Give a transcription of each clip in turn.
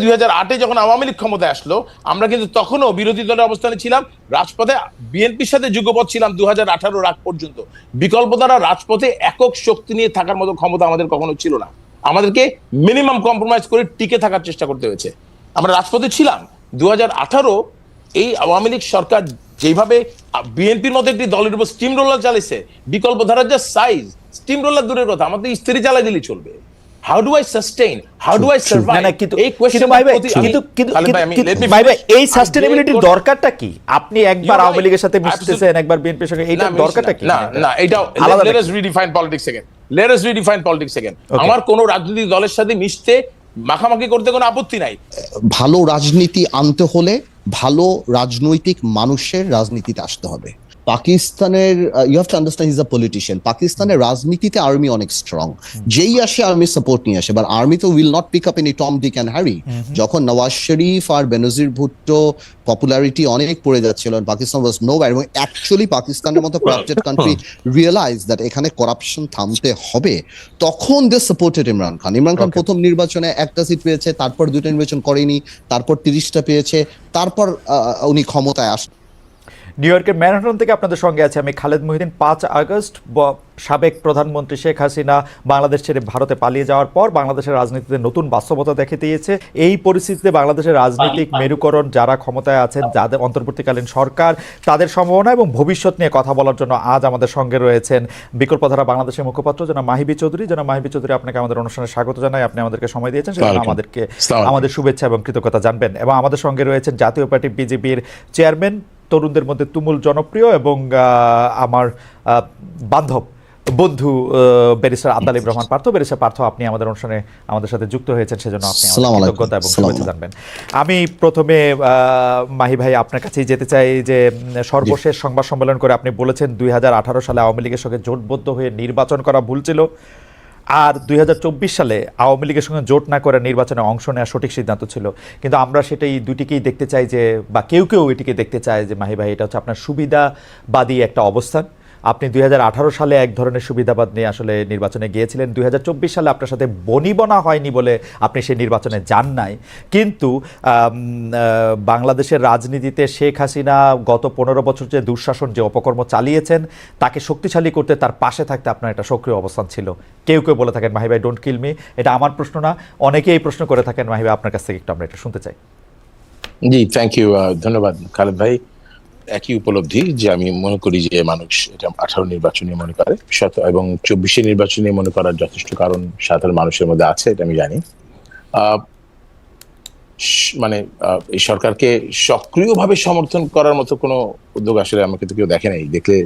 2008-এ যখন আওয়ামী লীগ ক্ষমতায় আসলো, আমরা কিন্তু তখনও বিরোধী দলের অবস্থানে ছিলাম, রাজপথে বিএনপির সাথে যুগপৎ ছিলাম 2018 আগ পর্যন্ত। বিকল্প দ্বারা রাজপথে একক শক্তি নিয়ে থাকার মতো ক্ষমতা আমাদের কখনো ছিল না। আমাদেরকে মিনিমাম কম্প্রোমাইজ করে টিকে থাকার চেষ্টা করতে হয়েছে। আমরা রাজপথে ছিলাম। 2018 এই আওয়ামী লীগ সরকার যেভাবে বিএনপির মতো একটি দলের উপর স্টিম রোলার চালিয়েছে, বিকল্প ধারার যে সাইজ, স্টিম রোলার দূরের কথা, আমাদের স্ত্রী চালাই দিলে চলবে। How do I sustain? How do I survive? এই কোশ্চেন এই সাস্টেনেবিলিটির দরকারটা কি? আপনি একবার আওয়ামী লীগের সাথে মিশতেছেন, একবার বিএনপির সঙ্গে, এইটার দরকারটা কি? না, এটা let us redefine politics again. Let us redefine politics again. আমার কোন রাজনৈতিক দলের সাথে মিশতে, মাখামাখি করতে কোনো আপত্তি নাই। ভালো রাজনীতি আনতে হলে ভালো রাজনৈতিক মানুষের রাজনীতিতে আসতে হবে। পাকিস্তানের you have to understand is a politician. পাকিস্তানের রাজনীতিতে আর্মি অনেক স্ট্রং, যেই আসে আর্মি সাপোর্ট নিয়ে আসে, বাট আর্মি তো will not pick up any Tom Dick and Harry. যখন নওয়াজ শরীফ আর বেনজির ভুট্টো পপুলারিটি অনেক পড়ে যাচ্ছিল, পাকিস্তান ওয়াজ নোওয়্যার, এবং অ্যাকচুয়ালি পাকিস্তানের মতো করাপ্টেড কান্ট্রি রিয়েলাইজ দ্যাট এখানে করাপশন থামতে হবে, তখন দে সাপোর্টেড ইমরান খান। ইমরান খান প্রথম নির্বাচনে 1টা সিট পেয়েছে, তারপর 2টা নির্বাচন করেনি, তারপর 30টা পেয়েছে, তারপর উনি ক্ষমতায় আসেন। নিউ ইয়র্কের ম্যানহাটন থেকে আপনাদের সঙ্গে আছে আমি খালেদ মহিউদ্দিন। 5 আগস্ট সাবেক প্রধানমন্ত্রী শেখ হাসিনা বাংলাদেশ ছেড়ে ভারতে পালিয়ে যাওয়ার পর বাংলাদেশের রাজনীতিতে নতুন বাস্তবতা দেখে দিয়েছে। এই পরিস্থিতিতে বাংলাদেশের রাজনৈতিক মেরুকরণ যারা ক্ষমতায় আছেন, যাদের অন্তর্বর্তীকালীন সরকার, তাদের সম্ভাবনা এবং ভবিষ্যৎ নিয়ে কথা বলার জন্য আজ আমাদের সঙ্গে রয়েছেন বিকল্পধারা বাংলাদেশের মুখপাত্র জনাব মাহিবী চৌধুরী। জনাব মাহিবী চৌধুরী, আপনাকে আমাদের অনুষ্ঠানে স্বাগত জানাই। আপনি আমাদেরকে সময় দিয়েছেন, সেজন্য আমাদের শুভেচ্ছা এবং কৃতজ্ঞতা জানবেন। এবং আমাদের সঙ্গে রয়েছেন জাতীয় পার্টি বিজেপির চেয়ারম্যান, তরুণদের মধ্যে তুমুল জনপ্রিয় এবং আমার বান্ধব বন্ধু ব্যারিস্টার আব্দুল রহমান পার্থ। ব্যারিস্টার পার্থ, আপনি আমাদের অনুষ্ঠানে আমাদের সাথে যুক্ত হয়েছেন, সেজন্য আপনি কৃতজ্ঞতা এবং শুভেচ্ছা জানবেন। আমি প্রথমে মাহি ভাই আপনার কাছেই যেতে চাই যে সর্বশেষ সংবাদ সম্মেলন করে আপনি বলেছেন 2018 সালে আওয়ামী লীগের সঙ্গে জোটবদ্ধ হয়ে নির্বাচন করা ভুল ছিল, আর 2024 সালে আওয়ামী লীগের সঙ্গে জোট না করে নির্বাচনে অংশ নেওয়া সঠিক সিদ্ধান্ত ছিল। কিন্তু আমরা সেটাই দুটিকেই দেখতে চাই যে, বা কেউ কেউ এটিকে দেখতে চায় যে মাহি ভাই, এটা হচ্ছে আপনার সুবিধাবাদী একটা অবস্থান। আপনি 2018 সালে এক ধরনের সুবিধাবাদ নিয়ে আসলে নির্বাচনে গিয়েছিলেন। 2024 সালে আপনার সাথে বনিবনা হয়নি বলে আপনি সেই নির্বাচনে যান নাই। কিন্তু বাংলাদেশের রাজনীতিতে শেখ হাসিনা গত 15 বছর যে দুঃশাসন, যে অপকর্ম চালিয়েছেন, তাকে শক্তিশালী করতে, তার পাশে থাকতে আপনার একটা সক্রিয় অবস্থান ছিল। কেউ কেউ বলে থাকেন মাহি ভাই ডোন্ট কিল মি। এটা আমার প্রশ্ন না, অনেকেই এই প্রশ্ন করে থাকেন। মাহি ভাই, আপনার কাছ থেকে একটু আমরা এটা শুনতে চাই। জি, থ্যাংক ইউ, ধন্যবাদ খালেদ ভাই। একই উপলব্ধি যে আমি মনে করি যে মানুষ এটা 18 নির্বাচনে মনে করে এবং 24 নির্বাচনে মনে করার যথেষ্ট কারণ সাধারণ মানুষের মধ্যে আছে, এটা আমি জানি। মানে এই সরকারকে সক্রিয়ভাবে সমর্থন করার মতো কোনো উদ্যোগ আসলে আমাকে তো কেউ দেখে নাই। দেখলে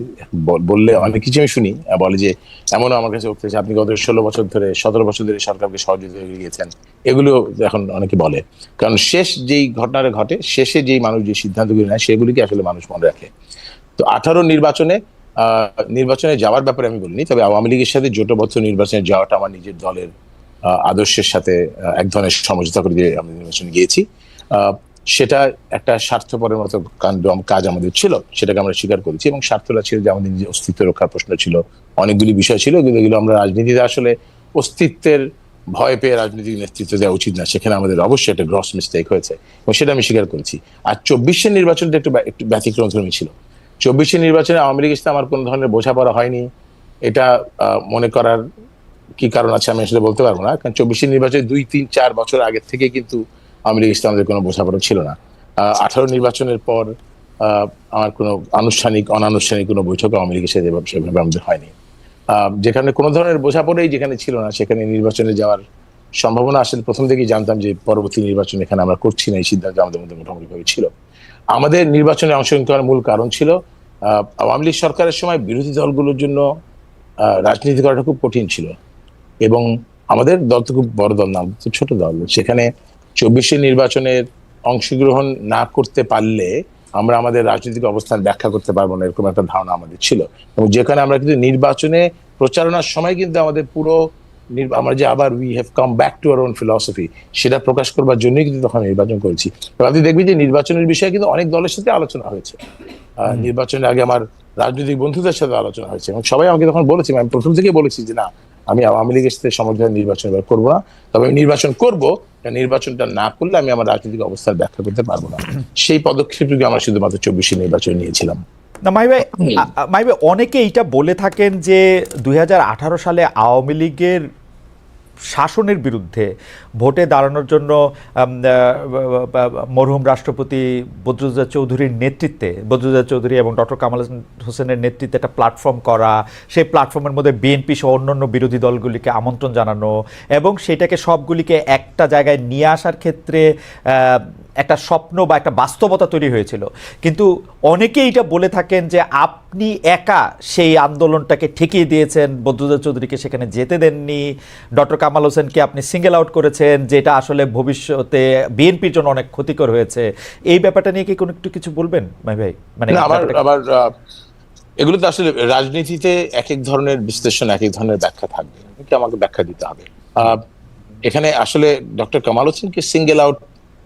বললে অনেক কিছু আমি শুনি, বলে যে এমনও আমার কাছে উঠতেছে আপনি গত 16 বছর ধরে 17 বছর ধরে সরকারকে সহযোগিতা করে গিয়েছেন, এগুলো এখন অনেকে বলে। কারণ শেষ যেই ঘটনাটা ঘটে, শেষে যেই মানুষ যে সিদ্ধান্তগুলি নেয়, সেগুলিকে আসলে মানুষ মনে রাখে। তো 18 নির্বাচনে যাওয়ার ব্যাপারে আমি বলিনি, তবে আওয়ামী লীগের সাথে জোটবদ্ধ নির্বাচনে যাওয়াটা আমার নিজের দলের আদর্শের সাথে এক ধরনের সমঝোতা করে দিয়ে আমরা নির্বাচনে গিয়েছি। সেটা একটা স্বার্থপরের মতো কাজ আমাদের ছিল, সেটাকে আমরা স্বীকার করেছি। এবং স্বার্থটা ছিল যে আমাদের নিজের অস্তিত্ব রক্ষার প্রশ্ন ছিল, অনেকগুলি বিষয় ছিল, এগুলো আমরা রাজনীতিতে আসলে অস্তিত্বের ভয় পেয়ে রাজনৈতিক নেতৃত্ব দেওয়া উচিত না, সেখানে আমাদের অবশ্যই একটা গ্রস মিস্টেক হয়েছে এবং সেটা আমি স্বীকার করেছি। আর 24 নির্বাচনটা একটু ব্যতিক্রমধর্মী ছিল। 24 নির্বাচনে আওয়ামী লীগের সাথে আমার কোনো ধরনের বোঝাপড়া হয়নি, এটা মনে করার কি কারণ আছে আমি আসলে বলতে পারবো না। কারণ 24 নির্বাচনে 2-3-4 বছর আগে থেকে কিন্তু আওয়ামী লীগের সাথে আমাদের কোনো বোঝাপড়া ছিল না। 18 নির্বাচনের পর আমার কোনো অনানুষ্ঠানিক কোনো বৈঠক আওয়ামী লীগের সাথে সেভাবে আমাদের হয়নি। যেখানে কোনো ধরনের বোঝাপড়াই যেখানে ছিল না, সেখানে নির্বাচনে যাওয়ার সম্ভাবনা আসলে প্রথম থেকেই জানতাম যে পরবর্তী নির্বাচন এখানে আমরা করছি না, এই সিদ্ধান্ত আমাদের মধ্যে মোটামুটিভাবে ছিল। আমাদের নির্বাচনে অংশগ্রহণ করার মূল কারণ ছিল আওয়ামী লীগ সরকারের সময় বিরোধী দলগুলোর জন্য রাজনীতি করাটা খুব কঠিন ছিল এবং আমাদের দল তো খুব বড় দল না, তো ছোট দল। সেখানে 24 নির্বাচনের অংশগ্রহণ না করতে পারলে আমরা আমাদের রাজনৈতিক অবস্থান ব্যাখ্যা করতে পারবো না, এরকম একটা ধারণা আমাদের ছিল। এবং যেখানে আমরা কিন্তু নির্বাচনে প্রচারণার সময় কিন্তু আমাদের পুরো আমরা যে আবার we have come back to our own philosophy, সেটা প্রকাশ করবার জন্যই কিন্তু তখন নির্বাচন করেছি। আপনি দেখবেন যে নির্বাচনের বিষয়ে কিন্তু অনেক দলের সাথে আলোচনা হয়েছে। নির্বাচনের আগে আমার রাজনৈতিক বন্ধুদের সাথে আলোচনা হয়েছে এবং সবাই আমাকে তখন বলেছে, আমি প্রথম থেকে বলেছি যে না, আমি আওয়ামী লীগের সাথে সমঝোতা নির্বাচন করবো না, তবে আমি নির্বাচন করব নির্বাচনটা না করলে আমি আমার রাজনৈতিক অবস্থার ব্যাখ্যা করতে পারবো না। সেই পদক্ষেপটুকু আমরা শুধুমাত্র 24 নির্বাচনে নিয়েছিলাম। না মাই ভাই অনেকে এইটা বলে থাকেন যে 2018 সালে আওয়ামী লীগের শাসনের বিরুদ্ধে ভোটে দাঁড়ানোর জন্য মরহুম রাষ্ট্রপতি বদরুদ্দোজা চৌধুরীর নেতৃত্বে, বদরুদ্দোজা চৌধুরী এবং ডক্টর কামাল হোসেনের নেতৃত্বে একটা প্ল্যাটফর্ম করা, সেই প্ল্যাটফর্মের মধ্যে বিএনপি সহ অন্যান্য বিরোধী দলগুলিকে আমন্ত্রণ জানানো এবং সেটাকে সবগুলিকে একটা জায়গায় নিয়ে আসার ক্ষেত্রে একটা স্বপ্ন বা একটা বাস্তবতা তৈরি হয়েছিল। কিন্তু অনেকেই এটা বলে থাকেন যে আপনি একা সেই আন্দোলনটাকে ঠেকিয়ে দিয়েছেন, বদরুদ্দোজা চৌধুরীকে সেখানে যেতে দেননি, ডক্টর কামাল হোসেনকে আপনি সিঙ্গেল আউট করেছেন, যেটা আসলে ভবিষ্যতে বিএনপির জন্য অনেক ক্ষতিকর হয়েছে। এই ব্যাপারটা নিয়ে কি কোনো একটু কিছু বলবেন ভাই? মানে আবার এগুলো তো আসলে রাজনীতিতে এক এক ধরনের বিশ্লেষণ, এক এক ধরনের ব্যাখ্যা থাকবে, আমাকে ব্যাখ্যা দিতে হবে। এখানে আসলে ডক্টর কামাল হোসেনকে সিঙ্গেল আউট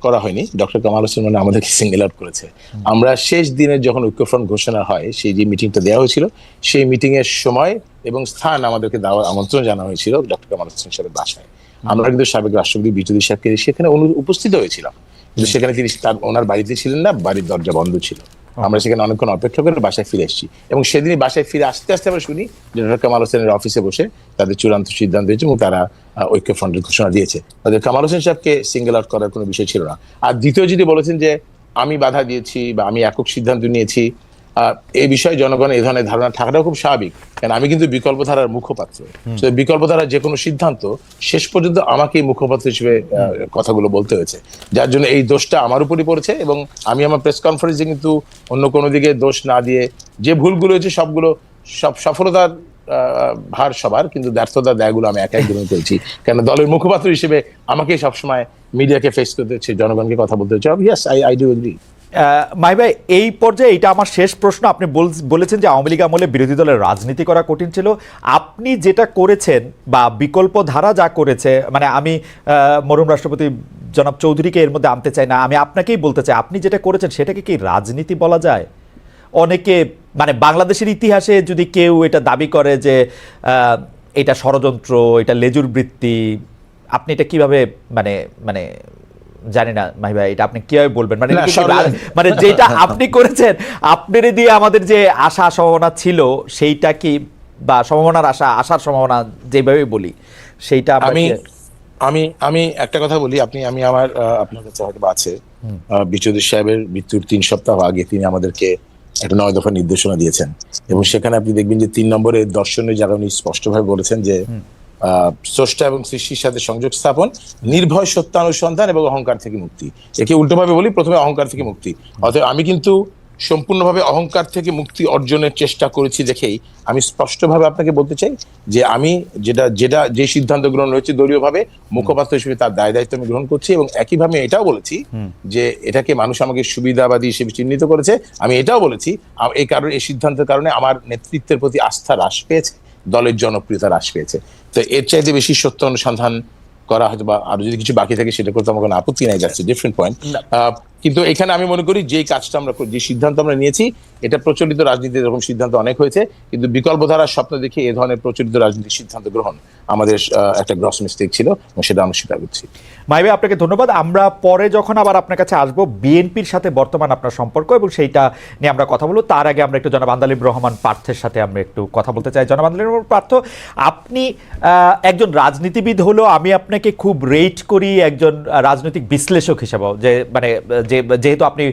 করা হয়নি, ডক্টর কামাল হোসেন মানে আমাদেরকে সিঙ্গেল আউট করেছে। আমরা শেষ দিনে যখন ঐক্যফ্রন্ট ঘোষণা হয়, সেই যে মিটিংটা দেওয়া হয়েছিল, সেই মিটিং এর সময় এবং স্থান আমাদেরকে আমন্ত্রণ জানানো হয়েছিল ডক্টর কামাল হোসেন সাহেবের বাসায়। আমরা কিন্তু সাবেক রাষ্ট্রপতি বিদ্যুৎ সাহেবকে সেখানে উপস্থিত হয়েছিলাম, কিন্তু সেখানে তিনি ওনার বাড়িতে ছিলেন না, বাড়ির দরজা বন্ধ ছিল। আমরা সেখানে অনেকক্ষণ অপেক্ষা করে বাসায় ফিরে এসেছি এবং সেদিনই বাসায় ফিরে আসতে আসতে আমরা শুনি যে ডক্টর কামাল হোসেনের অফিসে বসে তাদের চূড়ান্ত সিদ্ধান্ত হয়েছে এবং তারা ঐক্যফ্রন্টের ঘোষণা দিয়েছে। তাদের কামাল হোসেন সাহেবকে সিঙ্গেল আউট করার কোনো বিষয় ছিল না। আর দ্বিতীয় যদি বলেছেন যে আমি বাধা দিয়েছি বা আমি একক সিদ্ধান্ত নিয়েছি, এই বিষয়ে জনগণের এই ধরনের ধারণা থাকাটাও খুব স্বাভাবিক, কারণ আমি কিন্তু বিকল্পধারার মুখপাত্র। বিকল্পধারার যে কোনো সিদ্ধান্ত শেষ পর্যন্ত আমাকেই মুখপাত্র হিসেবে কথাগুলো বলতে হয়েছে, যার জন্য এই দোষটা আমার উপরই পড়েছে। এবং আমি আমার প্রেস কনফারেন্সে কিন্তু অন্য কোনো দিকে দোষ না দিয়ে যে ভুলগুলো হয়েছে সব সফলতার ভার সবার, কিন্তু ব্যর্থতার দায়গুলো আমি একাই গ্রহণ করেছি, কেন দলের মুখপাত্র হিসেবে আমাকেই সবসময় মিডিয়াকে ফেস করতে হচ্ছে, জনগণকে কথা বলতে হচ্ছে। Yes, I do agree. My ভাই, এই পর্যায়ে এটা আমার শেষ প্রশ্ন। আপনি বলেছেন যে আওয়ামী লীগ আমলে বিরোধী দলের রাজনীতি করা কঠিন ছিল। আপনি যেটা করেছেন বা বিকল্প ধারা যা করেছে, মানে আমি মরহুম রাষ্ট্রপতি জনাব চৌধুরীকে এর মধ্যে আনতে চাই না, আমি আপনাকেই বলতে চাই আপনি যেটা করেছেন সেটাকে কি রাজনীতি বলা যায়? অনেকে মানে বাংলাদেশের ইতিহাসে যদি কেউ এটা দাবি করে যে এটা ষড়যন্ত্র, এটা লেজুর বৃত্তি, আপনি এটা কিভাবে মানে মানে জানি না মাহি ভাই, এটা আপনি কিভাবে বলবেন? মানে যেটা আপনি করেছেন, আপনার দিয়ে আমাদের যে আশা সম্ভাবনা ছিল সেইটা কি, বা সম্ভাবনার আশার সম্ভাবনা যেভাবে বলি সেইটা আমি একটা কথা বলি, আমি আমার আপনার কাছে হয়তো আছে, বিচৌধুরী সাহেবের মৃত্যুর 3 সপ্তাহ আগে তিনি আমাদেরকে একটা 9 দফা নির্দেশনা দিয়েছেন এবং সেখানে আপনি দেখবেন যে 3 নম্বরে দর্শনের জায়গা উনি স্পষ্টভাবে বলেছেন যে স্রষ্টা এবং সৃষ্টির সাথে সংযোগ স্থাপন, নির্ভয় সত্যানুসন্ধান এবং অহংকার থেকে মুক্তি। একে উল্টোভাবে বলি, প্রথমে অহংকার থেকে মুক্তি। অতএব আমি কিন্তু সম্পূর্ণভাবে অহংকার থেকে মুক্তি অর্জনের চেষ্টা করেছি দেখেই আমি স্পষ্টভাবে আপনাকে বলতে চাই যে আমি যে সিদ্ধান্ত গ্রহণ হয়েছে দলীয়ভাবে মুখপাত্র হিসেবে তার দায়িত্ব আমি গ্রহণ করছি, এবং একইভাবে এটাও বলেছি যে এটাকে মানুষ আমাকে সুবিধাবাদী হিসেবে চিহ্নিত করেছে। আমি এটাও বলেছি এই কারণে, এই সিদ্ধান্তের কারণে আমার নেতৃত্বের প্রতি আস্থা হ্রাস পেয়েছে, দলের জনপ্রিয়তা হ্রাস পেয়েছে। তো এর চাইতে বেশি সত্য অনুসন্ধান করা হয়তো বা আরো যদি কিছু বাকি থাকে সেটা করতে আমার কোনো আপত্তি নাই, যাচ্ছে ডিফারেন্ট পয়েন্ট। কিন্তু এখানে আমি মনে করি যে কাজটা আমরা, যে সিদ্ধান্ত আমরা নিয়েছি, এটা প্রচলিত রাজনীতিতে এরকম সিদ্ধান্ত অনেক হয়েছে, কিন্তু বিকল্প ধারার স্বপ্ন দেখে এ ধরনের প্রচলিত রাজনীতির সিদ্ধান্ত গ্রহণ আমাদের একটা গ্রস মিস্টেক ছিল এবং সেটা আমরা স্বীকার করছি। মাহি ভাই, আপনাকে ধন্যবাদ। আমরা পরে যখন আবার আপনার কাছে আসবো, বিএনপির সাথে বর্তমান আপনার সম্পর্ক এবং সেইটা নিয়ে আমরা কথা বলবো, তার আগে আমরা একটু জনাব আন্দালিব রহমান পার্থের সাথে আমরা একটু কথা বলতে চাই। জনাব আন্দালিব রহমান পার্থ, আপনি একজন রাজনীতিবিদ হলেও আমি আপনাকে খুব রেট করি একজন রাজনৈতিক বিশ্লেষক হিসেবেও, যে মানে যেহেতু আপনি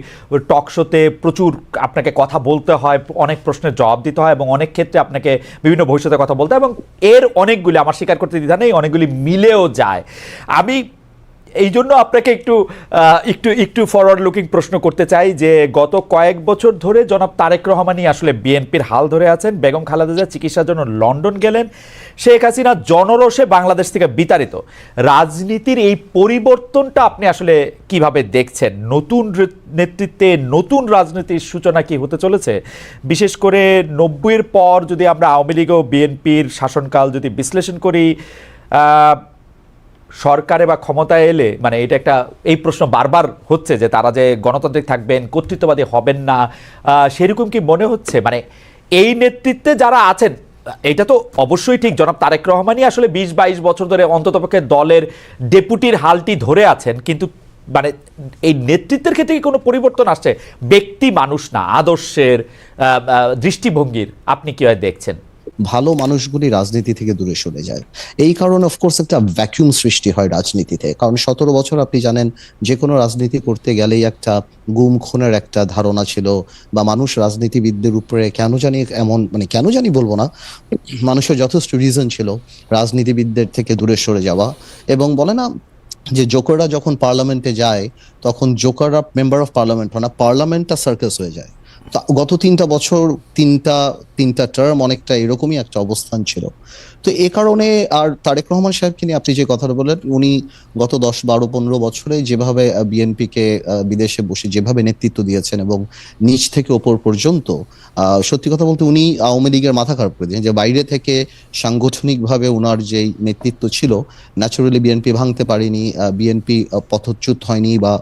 টক শোতে প্রচুর আপনাকে কথা বলতে হয়, অনেক প্রশ্নের জবাব দিতে হয় এবং অনেক ক্ষেত্রে আপনাকে বিভিন্ন ভবিষ্যতে কথা বলতে হয়, এবং এর অনেকগুলি, আমার স্বীকার করতে দ্বিধা নেই, অনেকগুলি মিলেও যায়। আমি এই জন্য আপনাকে একটু ফরওয়ার্ড লুকিং প্রশ্ন করতে চাই যে গত কয়েক বছর ধরে জনাব তারেক রহমানই আসলে বিএনপির হাল ধরে আছেন। বেগম খালেদা জিয়া চিকিৎসার জন্য লন্ডন গেলেন, শেখ হাসিনা জনরোষে বাংলাদেশ থেকে বিতাড়িত। রাজনীতির এই পরিবর্তনটা আপনি আসলে কিভাবে দেখছেন? নতুন নেতৃত্বে নতুন রাজনীতির সূচনা কি হতে চলেছে? বিশেষ করে 90-এর পর যদি আমরা আওয়ামী লীগ ও বিএনপির শাসনকাল যদি বিশ্লেষণ করি, সরকারে বা ক্ষমতায় এলে মানে এটা একটা, এই প্রশ্ন বারবার হচ্ছে যে তারা যে গণতান্ত্রিক থাকবেন, কর্তৃত্ববাদী হবেন না, সেরকম কি মনে হচ্ছে? মানে এই নেতৃত্বে যারা আছেন এটা তো অবশ্যই ঠিক, জনাব তারেক রহমানই আসলে 20-22 বছর ধরে অন্ততপক্ষে দলের ডেপুটির হালটি ধরে আছেন, কিন্তু মানে এই নেতৃত্বের ক্ষেত্রে কি কোনো পরিবর্তন আসছে? ব্যক্তি মানুষ না, আদর্শের, দৃষ্টিভঙ্গির আপনি কিভাবে দেখছেন? ভালো মানুষগুলি রাজনীতি থেকে দূরে সরে যায়। এই কারণে অফকোর্স একটা ভ্যাকুয়াম সৃষ্টি হয় রাজনীতিতে, কারণ 17 বছর আপনি জানেন যে কোনো রাজনীতি করতে গেলেই একটা গুম খুনের একটা ধারণা ছিল, বা মানুষ রাজনীতিবিদদের উপরে কেন জানি এমন, মানে কেন জানি বলবো না, মানুষের যথেষ্ট রিজন ছিল রাজনীতিবিদদের থেকে দূরে সরে যাওয়া। এবং বলে না যে জোকাররা যখন পার্লামেন্টে যায় তখন জোকাররা মেম্বার অফ পার্লামেন্ট হয় না, পার্লামেন্টটা সার্কাস হয়ে যায়। গত 3টা বছর তিনটা টার্ম অনেকটা এরকমই একটা অবস্থান ছিল। তো এ কারণে, আর তারেক রহমান সাহেবকে নিয়ে আপনি যে কথাটা বললেন, উনি গত 10-12-15 বছরে যেভাবে বিএনপিকে বিদেশে বসে যেভাবে নেতৃত্ব দিয়েছেন এবং নিচ থেকে ওপর পর্যন্ত, সত্যি কথা বলতে উনি আওয়ামী লীগের মাথা খারাপ করে দিয়েছেন। যে বাইরে থেকে সাংগঠনিকভাবে উনার যেই নেতৃত্ব ছিল, ন্যাচুরালি বিএনপি ভাঙতে পারেনি, বিএনপি পথচ্যুত হয়নি বা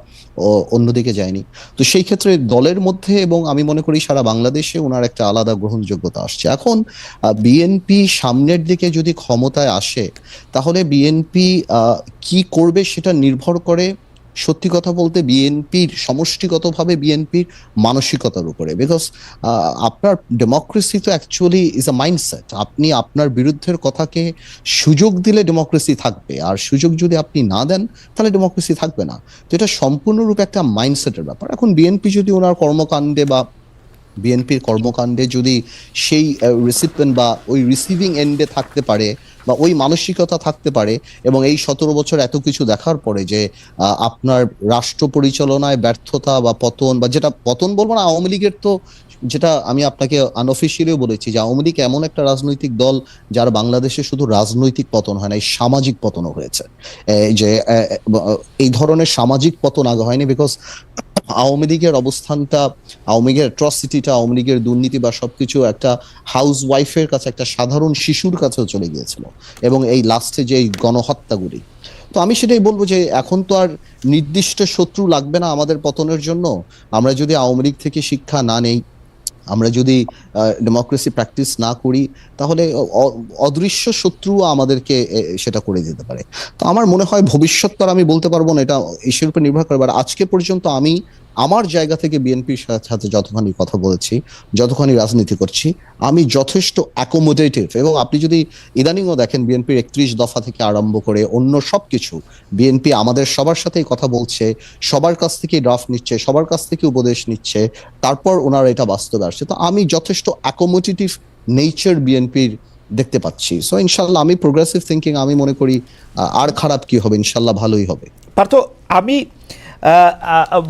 অন্যদিকে যায়নি। তো সেই ক্ষেত্রে দলের মধ্যে এবং আমি মনে করি সারা বাংলাদেশে ওনার একটা আলাদা গ্রহণযোগ্যতা আসছে। এখন বিএনপি সামনের দিকে যদি ক্ষমতায় আসে, তাহলে বিএনপি কি করবে সেটা নির্ভর করে সত্যি কথা বলতে বিএনপির সমষ্টিগতভাবে বিএনপির মানসিকতার উপরে। বিকজ আপনার ডেমোক্রেসি তো অ্যাকচুয়ালি ইজ আ মাইন্ডসেট। আপনি আপনার বিরুদ্ধের কথাকে সুযোগ দিলে ডেমোক্রেসি থাকবে, আর সুযোগ যদি আপনি না দেন তাহলে ডেমোক্রেসি থাকবে না। তো এটা সম্পূর্ণরূপে একটা মাইন্ডসেটের ব্যাপার। এখন বিএনপি যদি ওনার কর্মকাণ্ডে বা বিএনপির কর্মকাণ্ডে যদি সেই রিসিপিয়েন্ট বা ওই রিসিভিং এন্ডে থাকতে পারে বা ওই মানসিকতা থাকতে পারে, এবং এই 17 বছর এত কিছু দেখার পরে যে আপনার রাষ্ট্র পরিচালনায় ব্যর্থতা বা পতন, বা যেটা পতন বলবো না, আওয়ামী লীগের তো, যেটা আমি আপনাকে আনঅফিসিয়ালিও বলেছি যে আওয়ামী লীগ এমন একটা রাজনৈতিক দল যার বাংলাদেশে শুধু রাজনৈতিক পতন হয় না, এই সামাজিক পতনও হয়েছে। যে এই ধরনের সামাজিক পতন আগে হয়নি, বিকজ আওয়ামী লীগের অবস্থানটা, আওয়ামী লীগের অ্যাট্রসিটিটা, আওয়ামী লীগের দুর্নীতি বা সবকিছু একটা হাউস ওয়াইফের কাছে, একটা সাধারণ শিশুর কাছেও চলে গিয়েছিল, এবং এই লাস্টে যে এই গণহত্যাগুলি। তো আমি সেটাই বলবো যে এখন তো আর নির্দিষ্ট শত্রু লাগবে না আমাদের পতনের জন্য। আমরা যদি আওয়ামী লীগ থেকে শিক্ষা না নেই, আমরা যদি ডেমোক্রেসি প্র্যাকটিস না করি, তাহলে অদৃশ্য শত্রু আমাদেরকে সেটা করে দিতে পারে। তো আমার মনে হয় ভবিষ্যৎ তো আর আমি বলতে পারবো না, এটা ঈশ্বরের উপর নির্ভর করে। আর আজকে পর্যন্ত আমি আমার জায়গা থেকে বিএনপির সাথে যতখানি কথা বলেছি, যতখানি রাজনীতি করছি, আমি যথেষ্ট অ্যাকোমোডেটিভ। এবং আপনি যদি ইদানিংও দেখেন বিএনপির 31 দফা থেকে আরম্ভ করে অন্য সবকিছু, বিএনপি আমাদের সবার সাথেই কথা বলছে, সবার কাছ থেকে ড্রাফট নিচ্ছে, সবার কাছ থেকে উপদেশ নিচ্ছে, তারপর ওনারা এটা বাস্তবে আসছে। তো আমি যথেষ্ট অ্যাকোমোডেটিভ নেচার বিএনপির দেখতে পাচ্ছি। সো ইনশাল্লাহ আমি প্রোগ্রেসিভ থিঙ্কিং, আমি মনে করি আর খারাপ কি হবে, ইনশাল্লাহ ভালোই হবে। পার্থ, আমি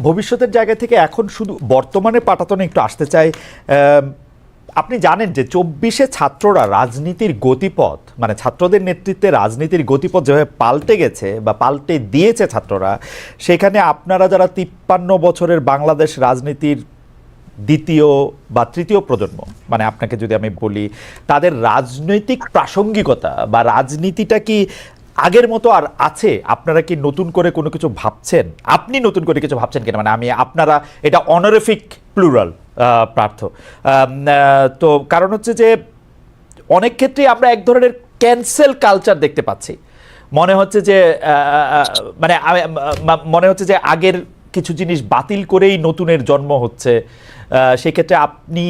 ভবিষ্যতের জায়গা থেকে এখন শুধু বর্তমানে পাটাতনে একটু আসতে চাই। আপনি জানেন যে 24-এ ছাত্ররা রাজনীতির গতিপথ, মানে ছাত্রদের নেতৃত্বে রাজনীতির গতিপথ যেভাবে পাল্টে গেছে বা পাল্টে দিয়েছে ছাত্ররা, সেখানে আপনারা যারা 53 বছরের বাংলাদেশ রাজনীতির দ্বিতীয় বা তৃতীয় প্রজন্ম, মানে আপনাকে যদি আমি বলি, তাদের রাজনৈতিক প্রাসঙ্গিকতা বা রাজনীতিটা কি আগের মতো আর আছে? আপনারা কি নতুন করে কোনো কিছু ভাবছেন? আপনি নতুন করে কিছু ভাবছেন কিনা, মানে আমি আপনারা, এটা অনারিফিক প্লুরাল পার্থ। তো কারণ হচ্ছে যে অনেক ক্ষেত্রে আমরা এক ধরনের ক্যান্সেল কালচার দেখতে পাচ্ছি। মনে হচ্ছে যে মনে হচ্ছে যে আগের কিছু জিনিস বাতিল করেই নতুনের জন্ম হচ্ছে। সেক্ষেত্রে আপনি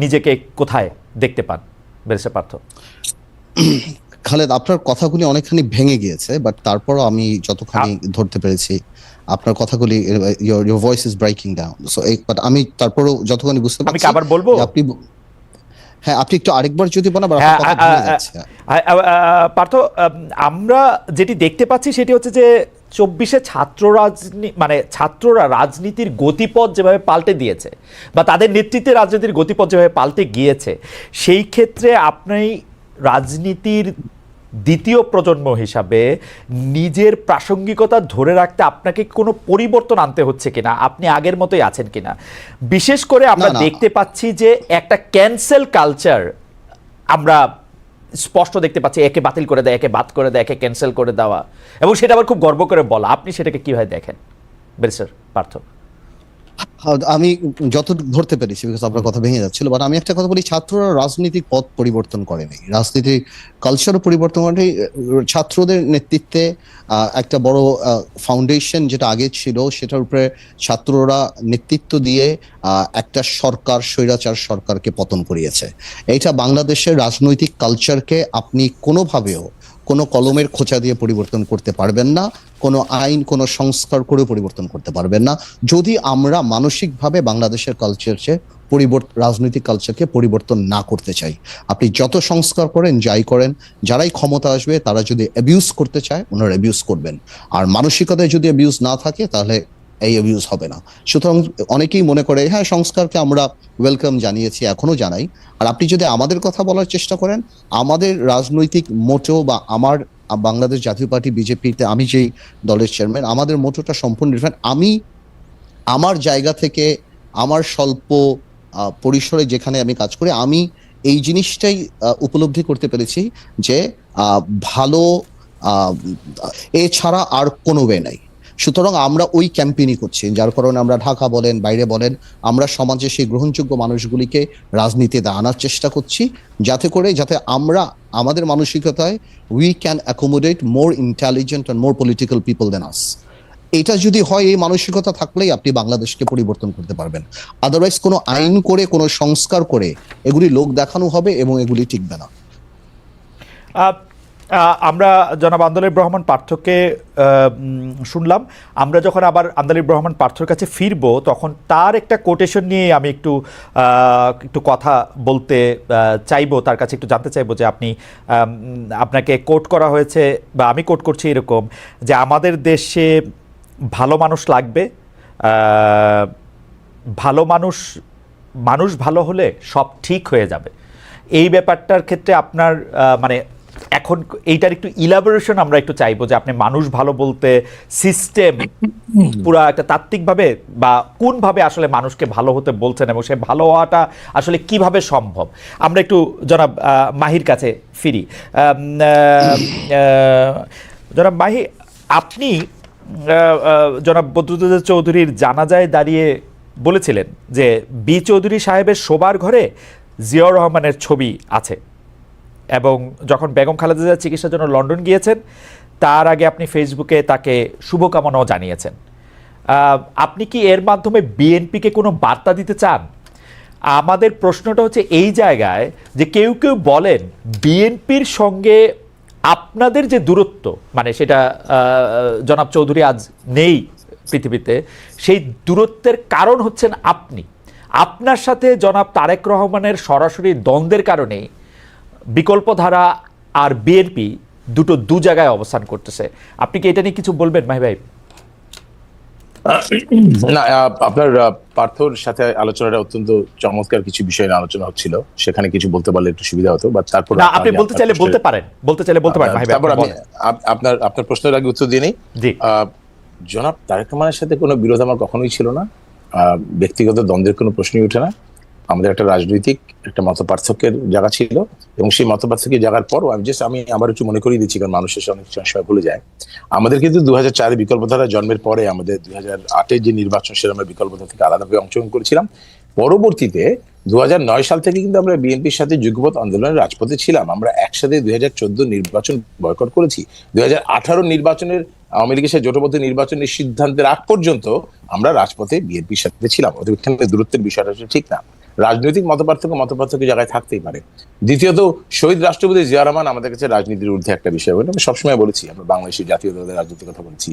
নিজেকে কোথায় দেখতে পান ব্যারিস্টার পার্থ? খালেদ, আপনার কথাগুলি অনেকখানি ভেঙে গিয়েছে, বাট তারপরও আমি যতখানি ধরতে পেরেছি আপনার কথাগুলি, your voice is breaking down, so but আমি তারপরও যতখানি বুঝতে পারছি। আমি আবার বলবো? আপনি, হ্যাঁ, আপনি একটু আরেকবার যদি বলেন, আবার আপনার কথা ভেঙে যাচ্ছে। পার্থ, আমরা যেটি দেখতে পাচ্ছি সেটি হচ্ছে যে 24-এ ছাত্ররা রাজনীতির গতিপথ যেভাবে পাল্টে দিয়েছে বা তাদের নেতৃত্বে রাজনীতির গতিপথ যেভাবে পাল্টে গিয়েছে, সেই ক্ষেত্রে আপনি রাজনীতির দ্বিতীয় প্রজন্ম হিসাবে নিজের প্রাসঙ্গিকতা ধরে রাখতে আপনাকে কোনো পরিবর্তন আনতে হচ্ছে কিনা, আপনি আগের মতোই আছেন কিনা? বিশেষ করে আমরা দেখতে পাচ্ছি যে একটা ক্যান্সেল কালচার আমরা স্পষ্ট দেখতে পাচ্ছি, একে বাতিল করে দেয়, একে বাদ করে দেয়, একে ক্যান্সেল করে দেওয়া, এবং সেটা আবার খুব গর্ব করে বলা। আপনি সেটাকে কিভাবে দেখেন ব্যারিস্টার পার্থ? আমি যত ধরতে পেরেছি, বিকজ আপনার কথা ভেঙে যাচ্ছিল, বাট আমি একটা কথা বলি, ছাত্ররা রাজনৈতিক পথ পরিবর্তন করেনি, রাজনীতির কালচারও পরিবর্তন করেনি। ছাত্রদের নেতৃত্বে একটা বড় ফাউন্ডেশন যেটা আগে ছিল সেটার উপরে ছাত্ররা নেতৃত্ব দিয়ে একটা সরকার, স্বৈরাচার সরকারকে পতন করিয়েছে। এইটা বাংলাদেশের রাজনৈতিক কালচারকে আপনি কোনোভাবেও কোনো কলমের খোঁচা দিয়ে পরিবর্তন করতে পারবেন না, কোনো আইন, কোনো সংস্কার করে পরিবর্তন করতে পারবেন না, যদি আমরা মানসিকভাবে বাংলাদেশের কালচারকে রাজনৈতিক কালচারকে পরিবর্তন না করতে চাই। আপনি যত সংস্কার করেন, যাই করেন, যারাই ক্ষমতা আসবে তারা যদি অ্যাবিউজ করতে চায় ওনারা অ্যাবিউজ করবেন, আর মানসিকতায় যদি অ্যাবিউজ না থাকে তাহলে এই অ্যাবিউজ হবে না। সুতরাং অনেকেই মনে করে হ্যাঁ সংস্কারকে আমরা ওয়েলকাম জানিয়েছি, এখনো জানাই। আর আপনি যদি আমাদের কথা বলার চেষ্টা করেন, আমাদের রাজনৈতিক মোটো বা আমার বাংলাদেশ জাতীয় পার্টি বিজেপিতে আমি যেই দলের চেয়ারম্যান, আমাদের মোটোটা সম্পূর্ণ ডিফারেন্ট। আমি আমার জায়গা থেকে, আমার স্বল্প পরিসরে যেখানে আমি কাজ করি, আমি এই জিনিসটাই উপলব্ধি করতে পেরেছি যে ভালো এছাড়া আর কোনো ওয়ে নাই। সুতরাং আমরা ওই ক্যাম্পেইনই করছি, যার কারণে আমরা ঢাকা বলেন, বাইরে বলেন, আমরা সমাজে সেই গ্রহণযোগ্য মানুষগুলিকে রাজনীতিতে আনার চেষ্টা করছি, যাতে আমরা আমাদের মানসিকতায় we can accommodate more intelligent and more political people than us. এটা যদি হয়, এই মানসিকতা থাকলেই আপনি বাংলাদেশকে পরিবর্তন করতে পারবেন। আদারওয়াইজ কোনো আইন করে, কোনো সংস্কার করে এগুলি লোক দেখানো হবে এবং এগুলি টিকবে না। আমরা জনাব আন্দোলিব রহমান পার্থকে শুনলাম। আমরা যখন আবার আন্দোলিব রহমান পার্থর কাছে ফিরবো, তখন তার একটা কোটেশন নিয়ে আমি একটু কথা বলতে চাইবো, তার কাছে একটু জানতে চাইবো যে আপনাকে কোট করা হয়েছে বা আমি কোট করছি এরকম যে আমাদের দেশে ভালো মানুষ লাগবে, ভালো মানুষ ভালো হলে সব ঠিক হয়ে যাবে। এই ব্যাপারটার ক্ষেত্রে আপনার মানে এখন এইটার একটু ইলাবোরেশন আমরা একটু চাইবো যে আপনি মানুষ ভালো বলতে সিস্টেম পুরা একটা তাত্ত্বিকভাবে বা কোনভাবে আসলে মানুষকে ভালো হতে বলছেন এবং সে ভালো হওয়াটা আসলে কিভাবে সম্ভব। আমরা একটু জনাব মাহির কাছে ফিরি। জনাব মাহি, আপনি জনাব বদরুদ্দোজা চৌধুরীর জানাজায় দাঁড়িয়ে বলেছিলেন যে বি চৌধুরী সাহেবের শোবার ঘরে জিয়াউর রহমানের ছবি আছে, এবং যখন বেগম খালেদা জিয়া চিকিৎসার জন্য লন্ডন গিয়েছেন তার আগে আপনি ফেসবুকে তাকে শুভকামনাও জানিয়েছেন। আপনি কি এর মাধ্যমে বিএনপিকে কোনো বার্তা দিতে চান? আমাদের প্রশ্নটা হচ্ছে এই জায়গায় যে কেউ কেউ বলেন বিএনপির সঙ্গে আপনাদের যে দূরত্ব, মানে সেটা জনাব চৌধুরী আজ নেই পৃথিবীতে, সেই দূরত্বের কারণ হচ্ছেন আপনি। আপনার সাথে জনাব তারেক রহমানের সরাসরি দ্বন্দ্বের কারণেই বিকল্পধারা আর বিএনপি দু জায়গায় অবস্থান করতেছে। আপনি কি এটা নিয়ে কিছু বলবেন মাহি ভাই? না, আপনার পার্থর সাথে আলোচনাটা অত্যন্ত চমৎকার কিছু বিষয় নিয়ে আলোচনা হচ্ছিল, সেখানে কিছু বলতে পারলে একটু সুবিধা হতো। বাট তারপর আপনি বলতে চাইলে বলতে পারেন মাহি ভাই। তারপর আমি আপনার প্রশ্নের আগে উত্তর দিয়ে নেই। জনাব তারেক রহমানের সাথে কোনো বিরোধ আমার কখনোই ছিল না, ব্যক্তিগত দ্বন্দ্বের কোনো প্রশ্নই ওঠে না। আমাদের একটা রাজনৈতিক একটা মত পার্থক্যের জায়গা ছিল, এবং সেই মত পার্থক্যের জায়গার পরও আমি আবার একটু মনে করিয়ে দিচ্ছি, কারণ মানুষের অনেক সময় ভুলে যায়। আমাদের কিন্তু 2004 বিকল্পধারা জন্মের পরে আমাদের 2008 যে নির্বাচন, সেটা আমরা বিকল্পধারা থেকে আলাদাভাবে অংশগ্রহণ করেছিলাম। পরবর্তীতে 2009 সাল থেকে কিন্তু আমরা বিএনপির সাথে যুগপৎ আন্দোলনের রাজপথে ছিলাম। আমরা একসাথে 2014 নির্বাচন বয়কট করেছি। 2018 নির্বাচনের আওয়ামী লীগের সাথে জোটবদ্ধ নির্বাচনের সিদ্ধান্তের আগ পর্যন্ত আমরা রাজপথে বিএনপির সাথে ছিলাম। এখানে দূরত্বের বিষয়টা ঠিক না। রাজনৈতিক মতপার্থক্য জায়গায় থাকতেই পারে। দ্বিতীয়ত, শহীদ রাষ্ট্রপতি জিয়া রহমান আমাদের কাছে রাজনীতির ঊর্ধ্বে একটা বিষয় বলে আমি সবসময় বলেছি। আমরা বাংলাদেশের জাতীয় দলের রাজনীতির কথা বলছি,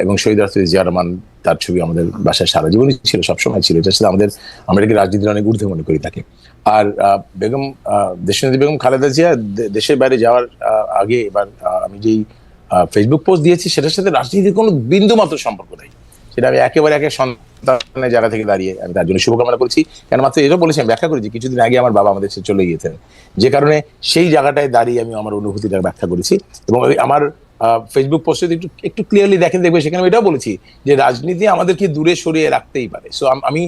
এবং শহীদ রাষ্ট্রপতি জিয়া রহমান, তার ছবি আমাদের বাসায় সারা জীবনই ছিল, সবসময় ছিল। এটা সাথে আমরা কি রাজনীতির অনেক ঊর্ধ্বে মনে করি তাকে। আর দেশনেত্রী বেগম খালেদা জিয়া দেশের বাইরে যাওয়ার আগে এবার আমি যেই ফেসবুক পোস্ট দিয়েছি, সেটার সাথে রাজনীতির কোনো বিন্দু মাত্র সম্পর্ক নেই। সেটা আমি একেবারে সন্তানের জায়গা থেকে দাঁড়িয়ে আমি তার জন্য শুভকামনা করছি। কেন মাত্র এটা বলেছি, আমি ব্যাখ্যা করেছি কিছুদিন আগে আমার বাবা আমাদের চলে গিয়েছেন, যে কারণে সেই জায়গাটায় দাঁড়িয়ে আমি আমার অনুভূতিটা ব্যাখ্যা করেছি। এবং আমার ফেসবুক পোস্টে একটু ক্লিয়ারলি দেখবে, সেখানে আমি এটাও বলেছি যে রাজনীতি আমাদেরকে দূরে সরিয়ে রাখতেই পারে। সো আমি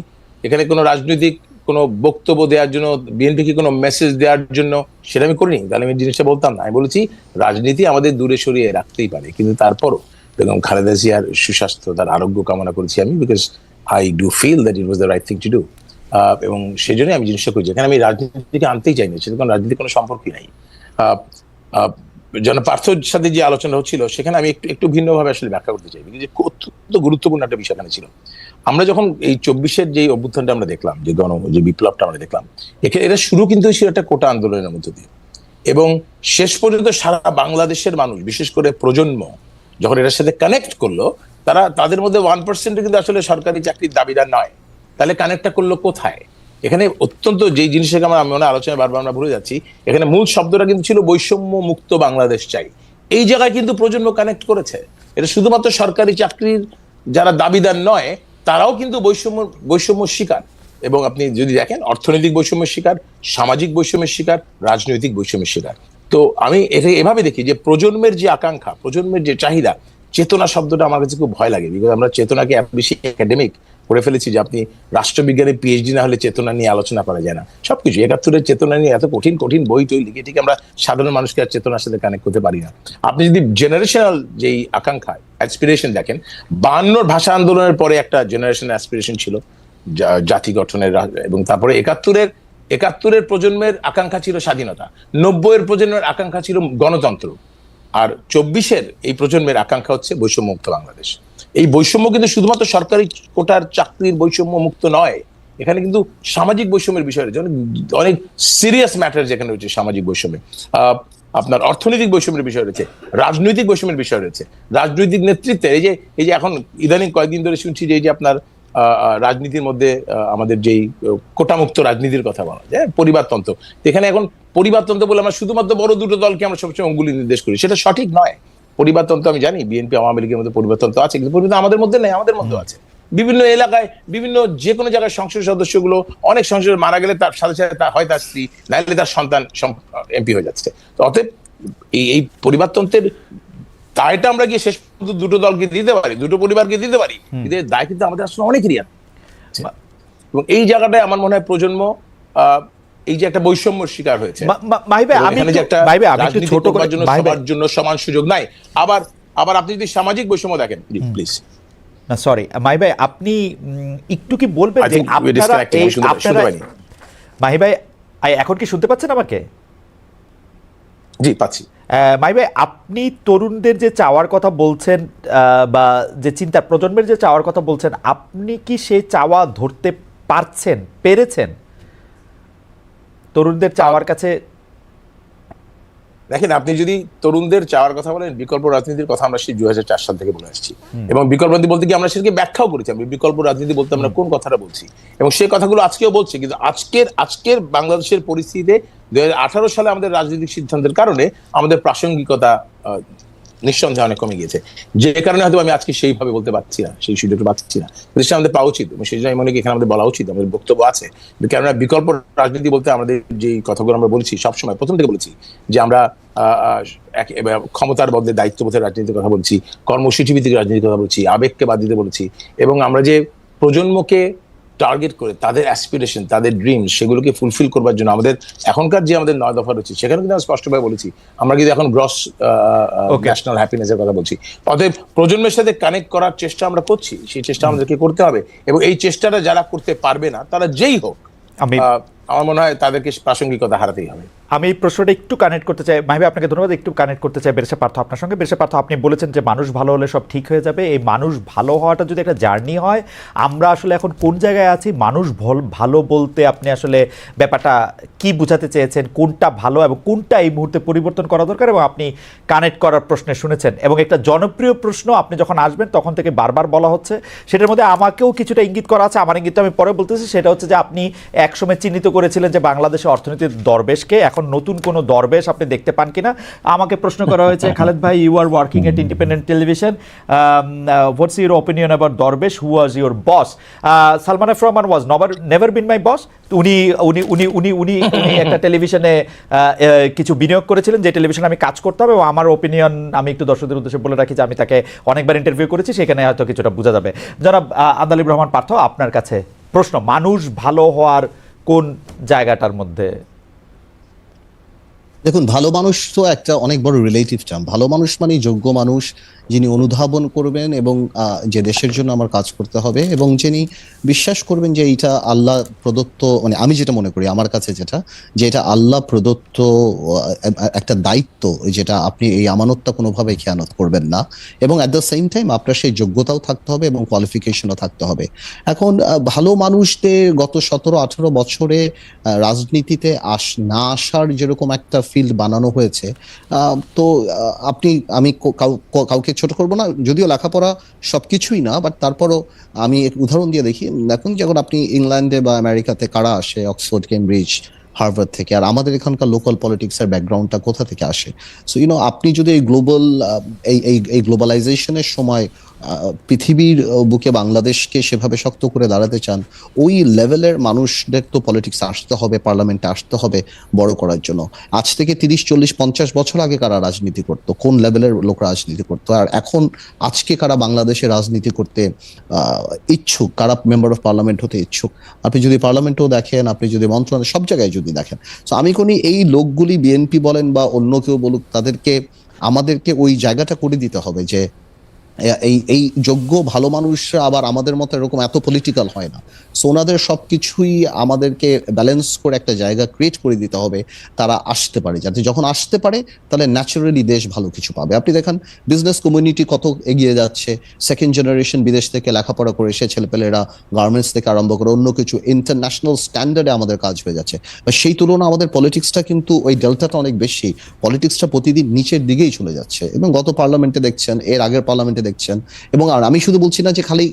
এখানে কোনো রাজনৈতিক কোনো বক্তব্য দেওয়ার জন্য, বিএনপিকে কোনো মেসেজ দেওয়ার জন্য সেটা আমি করিনি, তাহলে আমি জিনিসটা বলতাম না। আমি বলেছি রাজনীতি আমাদের দূরে সরিয়ে রাখতেই পারে, কিন্তু তারপরও বেগম খালেদা জিয়ার সুস্বাস্থ্য, তার আরোগ্য কামনা করেছি আমি, because I do feel that it was the right thing to do. এবং সেই জন্যই আমি জিনিসটা করি, যেখানে আমি রাজনীতিকে আনতেই চাইনি, সেটা কোনো রাজনীতির কোনো সম্পর্কই নাই। জন পার্থর সাথে যে আলোচনা হচ্ছিল সেখানে আমি একটু ভিন্নভাবে আসলে ব্যাখ্যা করতে চাই, যে অত্যন্ত গুরুত্বপূর্ণ একটা বিষয় এখানে ছিল। আমরা যখন এই 24-এর যে অভ্যুত্থানটা আমরা দেখলাম, যে বিপ্লবটা আমরা দেখলাম, এটা শুরু কিন্তু ছিল একটা কোটা আন্দোলনের মধ্য দিয়ে, এবং শেষ পর্যন্ত সারা বাংলাদেশের মানুষ, বিশেষ করে প্রজন্ম, যখন এটার সাথে কানেক্ট করলো, তাদের মধ্যে 1% কিন্তু আসলে সরকারি চাকরির দাবিদার নয়। তাহলে কানেক্টটা করলো কোথায়? এখানে অত্যন্ত যে জিনিসটাকে আমরা মনে আলোচনায় বারবার আমরা ভুলে যাচ্ছি, এখানে মূল শব্দটা কিন্তু ছিল বৈষম্য মুক্ত বাংলাদেশ চাই। এই জায়গায় কিন্তু প্রজন্ম কানেক্ট করেছে। এটা শুধুমাত্র সরকারি চাকরির যারা দাবিদার নয়, তারাও কিন্তু বৈষম্য শিকার। এবং আপনি যদি দেখেন, অর্থনৈতিক বৈষম্যের শিকার, সামাজিক বৈষম্যের শিকার, রাজনৈতিক বৈষম্যের শিকার। তো আমি এটা এভাবে দেখি যে প্রজন্মের যে আকাঙ্ক্ষা, প্রজন্মের যে চাহিদা, চেতনা শব্দটা আমার কাছে খুব ভয় লাগে, বিকজ আমরা চেতনাকে এত বেশি একাডেমিক করে ফেলেছি যে আপনি রাষ্ট্রবিজ্ঞানে পিএইচডি না হলে চেতনা নিয়ে আলোচনা করা যায় না। সবকিছু 71-এর চেতনা নিয়ে এত কঠিন কঠিন বই টই লিখে ঠিক আমরা সাধারণ মানুষকে আর চেতনার সাথে কানেক্ট করতে পারি না। আপনি যদি জেনারেশনাল যেই আকাঙ্ক্ষা, অ্যাসপিরেশন দেখেন, 52-র ভাষা আন্দোলনের পরে একটা জেনারেশন অ্যাসপিরেশন ছিল জাতি গঠনের, এবং তারপরে 71-এর প্রজন্মের আকাঙ্ক্ষা ছিল স্বাধীনতা, 90-এর প্রজন্মের আকাঙ্ক্ষা ছিল গণতন্ত্র, আর 24-এর এই প্রজন্মের আকাঙ্ক্ষা হচ্ছে বৈষম্য মুক্ত বাংলাদেশ। এই বৈষম্য কিন্তু শুধুমাত্র সরকারি কোটার চাকরির বৈষম্য মুক্ত নয়, এখানে কিন্তু সামাজিক বৈষম্যের বিষয় রয়েছে, অনেক সিরিয়াস ম্যাটার যেখানে রয়েছে সামাজিক বৈষম্যে। আপনার অর্থনৈতিক বৈষম্যের বিষয় রয়েছে, রাজনৈতিক বৈষম্যের বিষয় রয়েছে, রাজনৈতিক নেতৃত্বে এই যে এখন ইদানিং কয়েকদিন ধরে শুনছি যে এই যে আপনার রাজনীতির মধ্যে আমাদের যেই কোটামুক্ত রাজনীতির কথা বলা যায়, পরিবারতন্ত্র, এখানে এখন পরিবারতন্ত্র বলে আমরা শুধুমাত্র বড় দুটো দলকে আমরা সবসময় অঙ্গুলি নির্দেশ করি, সেটা সঠিক নয়। পরিবারতন্ত্র আমি জানি বিএনপি আওয়ামী লীগের মধ্যে পরিবারতন্ত্র আছে, কিন্তু পরিবারতন্ত্র আমাদের মধ্যে নেই, আমাদের মধ্যে আছে। বিভিন্ন এলাকায় বিভিন্ন যে কোনো জায়গায় সংসদ সদস্যগুলো, অনেক সংসদ মারা গেলে তার সাথে সাথে হয় তার স্ত্রী, নাইলে তার সন্তান এমপি হয়ে যাচ্ছে। তো অতএব এই পরিবারতন্ত্রের দায়টা আমরা গিয়ে শেষ পর্যন্ত দুটো দলকে দিতে পারি, দুটো পরিবারকে দিতে পারি, এদের দায় কিন্তু আমাদের আসলে অনেকেরই আছে। এবং এই জায়গাটায় আমার মনে হয় প্রজন্ম এই যে একটা বৈষম্যের শিকার হয়েছে, ছোট করার জন্য সবার জন্য সমান সুযোগ নাই। আবার আপনি যদি সামাজিক বৈষম্য দেখেন, প্লিজ না সরি মাহি ভাই, আপনি একটু কি বলবেন যে আপনারা মাহি ভাই এখন কি শুনতে পাচ্ছেন আমাকে? জি পাচ্ছি। মাহি ভাই, আপনি তরুণদের যে চাওয়ার কথা বলছেন, বা যে চিন্তা প্রজন্মের যে চাওয়ার কথা বলছেন, আপনি কি সেই চাওয়া ধরতে পেরেছেন তরুণদের চাওয়ার কাছে? দেখেন, আপনি যদি তরুণদের চাওয়ার কথা বলেন, বিকল্প রাজনীতির কথা আমরা সেই 2004 সাল থেকে বলে আসছি, এবং বিকল্প রাজনীতি বলতে কি আমরা সেটাকে ব্যাখ্যাও করেছি। আমি বিকল্প রাজনীতি বলতে আমরা কোন কথাটা বলছি, এবং সেই কথাগুলো আজকেও বলছি। কিন্তু আজকের বাংলাদেশের পরিস্থিতিতে 2018 সালে আমাদের রাজনৈতিক সিদ্ধান্তের কারণে আমাদের প্রাসঙ্গিকতা নিঃসন্দেহে অনেক কমে গিয়েছে, যে কারণে হয়তো আমি আজকে সেইভাবে বলতে পারছি না, সেই সুযোগটা পাচ্ছি না। সেটা আমাদের পাওয়া উচিত, এবং সেই জন্য আমি মনে করি এখানে আমাদের বলা উচিত, আমাদের বক্তব্য আছে। কেননা বিকল্প রাজনীতি বলতে আমাদের যে কথাগুলো আমরা বলছি সবসময়, প্রথম থেকে বলেছি যে আমরা ক্ষমতার বদলে দায়িত্ববোধের রাজনীতির কথা বলছি, কর্মসূচি ভিত্তিক রাজনীতির কথা বলছি, আবেগকে বাদ দিতে বলেছি, এবং আমরা যে প্রজন্মকে টার্গেট করে তাদের অ্যাসপিরেশন, তাদের ড্রিম, সেগুলোকে ফুলফিল করবার জন্য আমাদের এখনকার যে আমাদের 9 দফা রয়েছে, সেখানে কিন্তু আমি স্পষ্টভাবে বলেছি আমরা কিন্তু এখন গ্রস ন্যাশনাল হ্যাপিনেসের কথা বলছি। অতএব প্রজন্মের সাথে কানেক্ট করার চেষ্টা আমরা করছি, সেই চেষ্টা আমাদেরকে করতে হবে, এবং এই চেষ্টাটা যারা করতে পারবে না, তারা যেই হোক, আমার মনে হয় তাদেরকে প্রাসঙ্গিকতা হারাতেই হবে। আমি এই প্রশ্নটা একটু কানেক্ট করতে চাই, মাহি ভাই আপনাকে ধন্যবাদ। একটু কানেক্ট করতে চাই বেরেশা পার্থ আপনার সঙ্গে। বেরেশা পার্থ, আপনি বলেছেন যে মানুষ ভালো হলে সব ঠিক হয়ে যাবে। এই মানুষ ভালো হওয়াটা যদি একটা জার্নি হয়, আমরা আসলে এখন কোন জায়গায় আছি? মানুষ ভালো বলতে আপনি আসলে ব্যাপারটা কি বোঝাতে চেয়েছেন, কোনটা ভালো এবং কোনটা এই মুহূর্তে পরিবর্তন করা দরকার, এবং আপনি কানেক্ট করার প্রশ্নে শুনেছেন। এবং একটা জনপ্রিয় প্রশ্ন আপনি যখন আসবেন তখন থেকে বারবার বলা হচ্ছে, সেটার মধ্যে আমাকেও কিছুটা ইঙ্গিত করা আছে, আমার ইঙ্গিত আমি পরে বলতেছি। সেটা হচ্ছে যে আপনি একসময় চিহ্নিত করেছিলেন যে বাংলাদেশের অর্থনীতির দরবেশকে, এখন নতুন কোনো দরবেশ আপনি দেখতে পান কিনা। আমাকে প্রশ্ন করা হয়েছে, খালেদ ভাই, you are working at Independent Television, what's your opinion about Darbesh, who was your boss? Salman F Rahman was never been my boss. উনি উনি উনি উনি উনি একটা টেলিভিশনে কিছু বিনিয়োগ করেছিলেন, যে টেলিভিশনে আমি কাজ করতাম, এবং আমার ওপিনিয়ন আমি একটু দর্শকদের উদ্দেশ্যে বলে রাখি যে আমি তাকে অনেকবার ইন্টারভিউ করেছি, সেখানে হয়তো কিছুটা বোঝা যাবে। জনাব আন্দালিব রহমান পার্থ, আপনার কাছে প্রশ্ন, মানুষ ভালো হওয়ার কোন জায়গাটার মধ্যে? দেখুন, ভালো মানুষ তো একটা অনেক বড় রিলেটিভ টার্ম। ভালো মানুষ মানে যোগ্য মানুষ, যিনি অনুধাবন করবেন এবং যে দেশের জন্য আমার কাজ করতে হবে, এবং যিনি বিশ্বাস করবেন যে এইটা আল্লাহ প্রদত্ত, মানে আমি যেটা মনে করি আমার কাছে যেটা, যে এটা আল্লাহ প্রদত্ত একটা দায়িত্ব, যেটা আপনি এই আমানতটা কোনোভাবে খেয়ানত করবেন না, এবং অ্যাট দ্য সেম টাইম আপনার সেই যোগ্যতাও থাকতে হবে এবং কোয়ালিফিকেশনও থাকতে হবে। এখন ভালো মানুষদের গত 17-18 বছরে রাজনীতিতে না আসার যেরকম একটা ফিল্ড বানানো হয়েছে, তো আমি কাউকে ছোট করব না, যদিও লেখাপড়া সবকিছুই না, বাট তারপরও আমি এক উদাহরণ দিয়ে দেখি। এখন যখন আপনি ইংল্যান্ডে বা আমেরিকাতে কারা আসে অক্সফোর্ড, কেমব্রিজ, হার্ভার্ড থেকে, আর আমাদের এখানকার লোকাল পলিটিক্স এর ব্যাকগ্রাউন্ডটা কোথা থেকে আসে? সো আপনি যদি এই গ্লোবাল এই গ্লোবালাইজেশনের সময় পৃথিবীর বুকে বাংলাদেশকে সেভাবে শক্ত করে দাঁড়াতে চান, ওই লেভেলের মানুষদের তো পলিটিক্স আসতে হবে, পার্লামেন্টে আসতে হবে বড় করার জন্য। আজ থেকে 30-40-50 বছর আগে কারা রাজনীতি করতো, কোন লেভেলের লোক রাজনীতি করতো, আর এখন আজকে কারা বাংলাদেশে রাজনীতি করতে ইচ্ছুক, কারা মেম্বার অফ পার্লামেন্ট হতে ইচ্ছুক? আপনি যদি পার্লামেন্টেও দেখেন, আপনি যদি মন্ত্রণালয়, সব জায়গায় যদি দেখেন। তো আমি কোনি এই লোকগুলি, বিএনপি বলেন বা অন্য কেউ বলুক, আমাদেরকে ওই জায়গাটা করে দিতে হবে যে এই যোগ্য ভালো মানুষরা আবার আমাদের মতো এরকম এত পলিটিক্যাল হয় না। সো ওনাদের সবকিছুই আমাদেরকে ব্যালেন্স করে একটা জায়গা ক্রিয়েট করে দিতে হবে, তারা আসতে পারে, যাতে যখন আসতে পারে তাহলে ন্যাচারালি দেশ ভালো কিছু পাবে। আপনি দেখেন বিজনেস কমিউনিটি কত এগিয়ে যাচ্ছে, সেকেন্ড জেনারেশন বিদেশ থেকে লেখাপড়া করে সে ছেলেপেলেরা গার্মেন্টস থেকে আরম্ভ করে অন্য কিছু ইন্টারন্যাশনাল স্ট্যান্ডার্ডে আমাদের কাজ হয়ে যাচ্ছে। সেই তুলনা আমাদের পলিটিক্সটা কিন্তু ওই ডেল্টাটা অনেক বেশি, পলিটিক্সটা প্রতিদিন নিচের দিকেই চলে যাচ্ছে, এবং গত পার্লামেন্টে দেখছেন, এর আগের পার্লামেন্টে দেখছেন, এবং আর আমি শুধু বলছি না যে খালি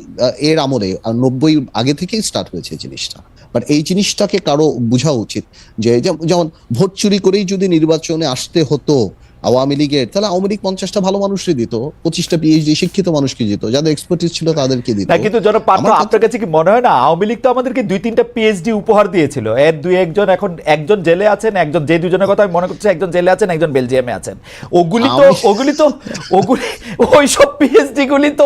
এর আমলে, 90 আগে থেকেই স্টার্ট হয়েছে জিনিসটা। বাট এই জিনিসটাকে কারো বোঝা উচিত যে যেমন ভোট চুরি করেই যদি নির্বাচনে আসতে হতো আওয়ামী লীগের, তাহলে আওয়ামী লীগ 50টা ভালো মানুষই দিত, 25টা পিএইচডি শিক্ষিত মানুষকে দিত, যাদের এক্সপার্টিস ছিল তাদেরকে দিত। না, কিন্তু জনাব পার্থ, আপনার কাছে কি মনে হয় না আওয়ামী লীগ তো আমাদেরকে 2-3টা পিএইচডি উপহার দিয়েছিল? এর 2-1জন, এখন একজন জেলে আছেন, একজন, যে দুজনের কথা আমি মনে করছি, একজন জেলে আছেন, একজন বেলজিয়ামে আছেন। ওগুলি ওই সব পিএইচডি গুলি তো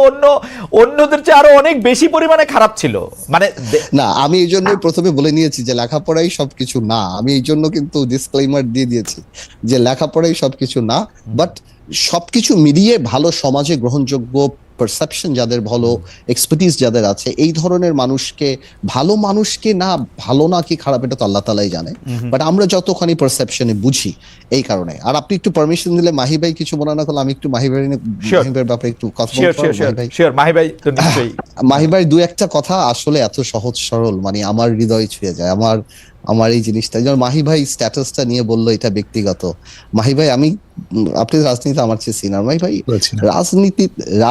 অন্যদের চেয়ে আরো অনেক বেশি পরিমাণে খারাপ ছিল। মানে না, আমি এই জন্যই প্রথমে বলে নিয়েছি যে লেখাপড়াই সবকিছু না। আমি এই জন্য কিন্তু ডিসক্লেইমার দিয়ে দিয়েছি যে লেখাপড়াই সবকিছু না, বাট সবকিছু মিলিয়ে ভালো সমাজে গ্রহণযোগ্য পারসেপশন যাদের, ভালো এক্সপার্টিস যাদের আছে, এই ধরনের মানুষকে, ভালো মানুষকে না, ভালো না কি খারাপ এটা তো আল্লাহ তাআলাই জানে, বাট আমরা যতখানি পারসেপশনে বুঝি এই কারণে। আর আপনি একটু পারমিশন দিলে মাহি ভাই কিছু মনে না করলে আমি একটু মাহি ভাইয়ের ব্যাপারে একটু কথা বলতে পারি? শিওর, মাহি ভাই তো নিশ্চয়ই। মাহি ভাই দু একটা কথা আসলে এত সহজ সরল, মানে আমার হৃদয় ছুঁয়ে যায়। আমার এই জিনিসটা, যেমন মাহি ভাই স্ট্যাটাসটা নিয়ে বললো এটা ব্যক্তিগত। মাহি ভাই, আপনি রাজনীতি আমার চেয়ে সিনিয়র। মাহি ভাই,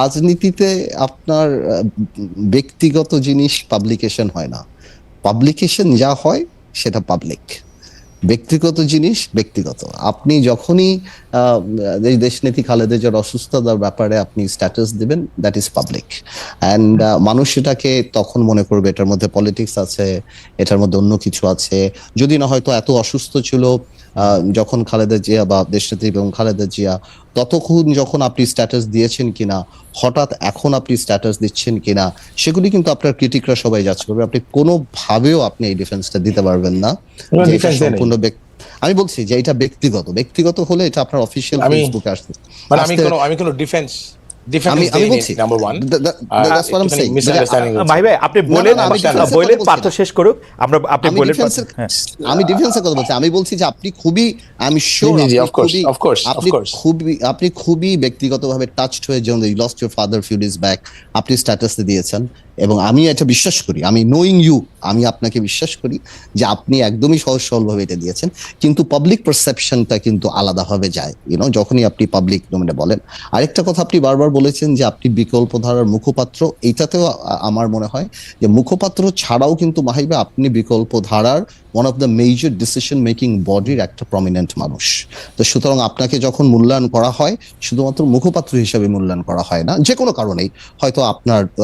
রাজনীতিতে আপনার ব্যক্তিগত জিনিস পাবলিকেশন হয় না, পাবলিকেশন যা হয় সেটা পাবলিক, ব্যক্তিগত জিনিস ব্যক্তিগত। আপনি যখনই দেশনেত্রী খালেদা জিয়ার অসুস্থতার ব্যাপারে আপনি স্ট্যাটাস দিবেন, দ্যাট ইজ পাবলিক, অ্যান্ড মানুষ এটাকে তখন মনে করবে এটার মধ্যে পলিটিক্স আছে, এটার মধ্যে অন্য কিছু আছে। যদি না হয়তো এত অসুস্থ ছিল যখন খালেদা জিয়া বা দেশনেত্রী এবং খালেদা জিয়া, ততক্ষণ যখন আপনি স্ট্যাটাস দিয়েছেন কিনা, হঠাৎ এখন আপনি স্ট্যাটাস দিচ্ছেন কিনা, সেগুলি কিন্তু আপনার ক্রিটিকরা সবাই যাচ করবে। আপনি কোনোভাবেও আপনি এই ডিফেন্সটা দিতে পারবেন না। সম্পূর্ণ আমি বলছি যে এটা ব্যক্তিগত হলে এটা আপনার অফিসিয়াল ফেসবুকে আসছে। মানে আমি কোনো ডিফেন্স আমি বলছি number 1 that's what I am saying. Mahi ভাই, আপনি বলেন, পার্থ শেষ করুক, আপনি বলেন। আমি ডিফেন্সের কথা বলছি, আমি বলছি যে আপনি খুবই, আমি শিওর আপনি খুবই ব্যক্তিগতভাবে টাচড হয়ে, যেমন you lost your father few days back, আপনি স্ট্যাটাস দিয়েছেন, এবং আমি এটা বিশ্বাস করি, আমি নোয়িং ইউ, আমি আপনাকে বিশ্বাস করি যে আপনি একদমই সহজ সরলভাবে এটা দিয়েছেন, কিন্তু পাবলিক পারসেপশনটা কিন্তু আলাদাভাবে যায়, যখনই আপনি পাবলিক ডোমেনে বলেন। আরেকটা কথা আপনি বারবার বলেছেন যে আপনি বিকল্প ধারার মুখপাত্র, এইটাতেও আমার মনে হয় যে মুখপাত্র ছাড়াও কিন্তু মাহিবা আপনি বিকল্প ধারার one of the major decision making বডির একটা প্রমিনেন্ট মানুষ। তো সুতরাং আপনাকে যখন মূল্যায়ন করা হয়, শুধুমাত্র মুখপাত্র হিসেবে মূল্যায়ন করা হয় না, যে কোনো কারণেই, হয়তো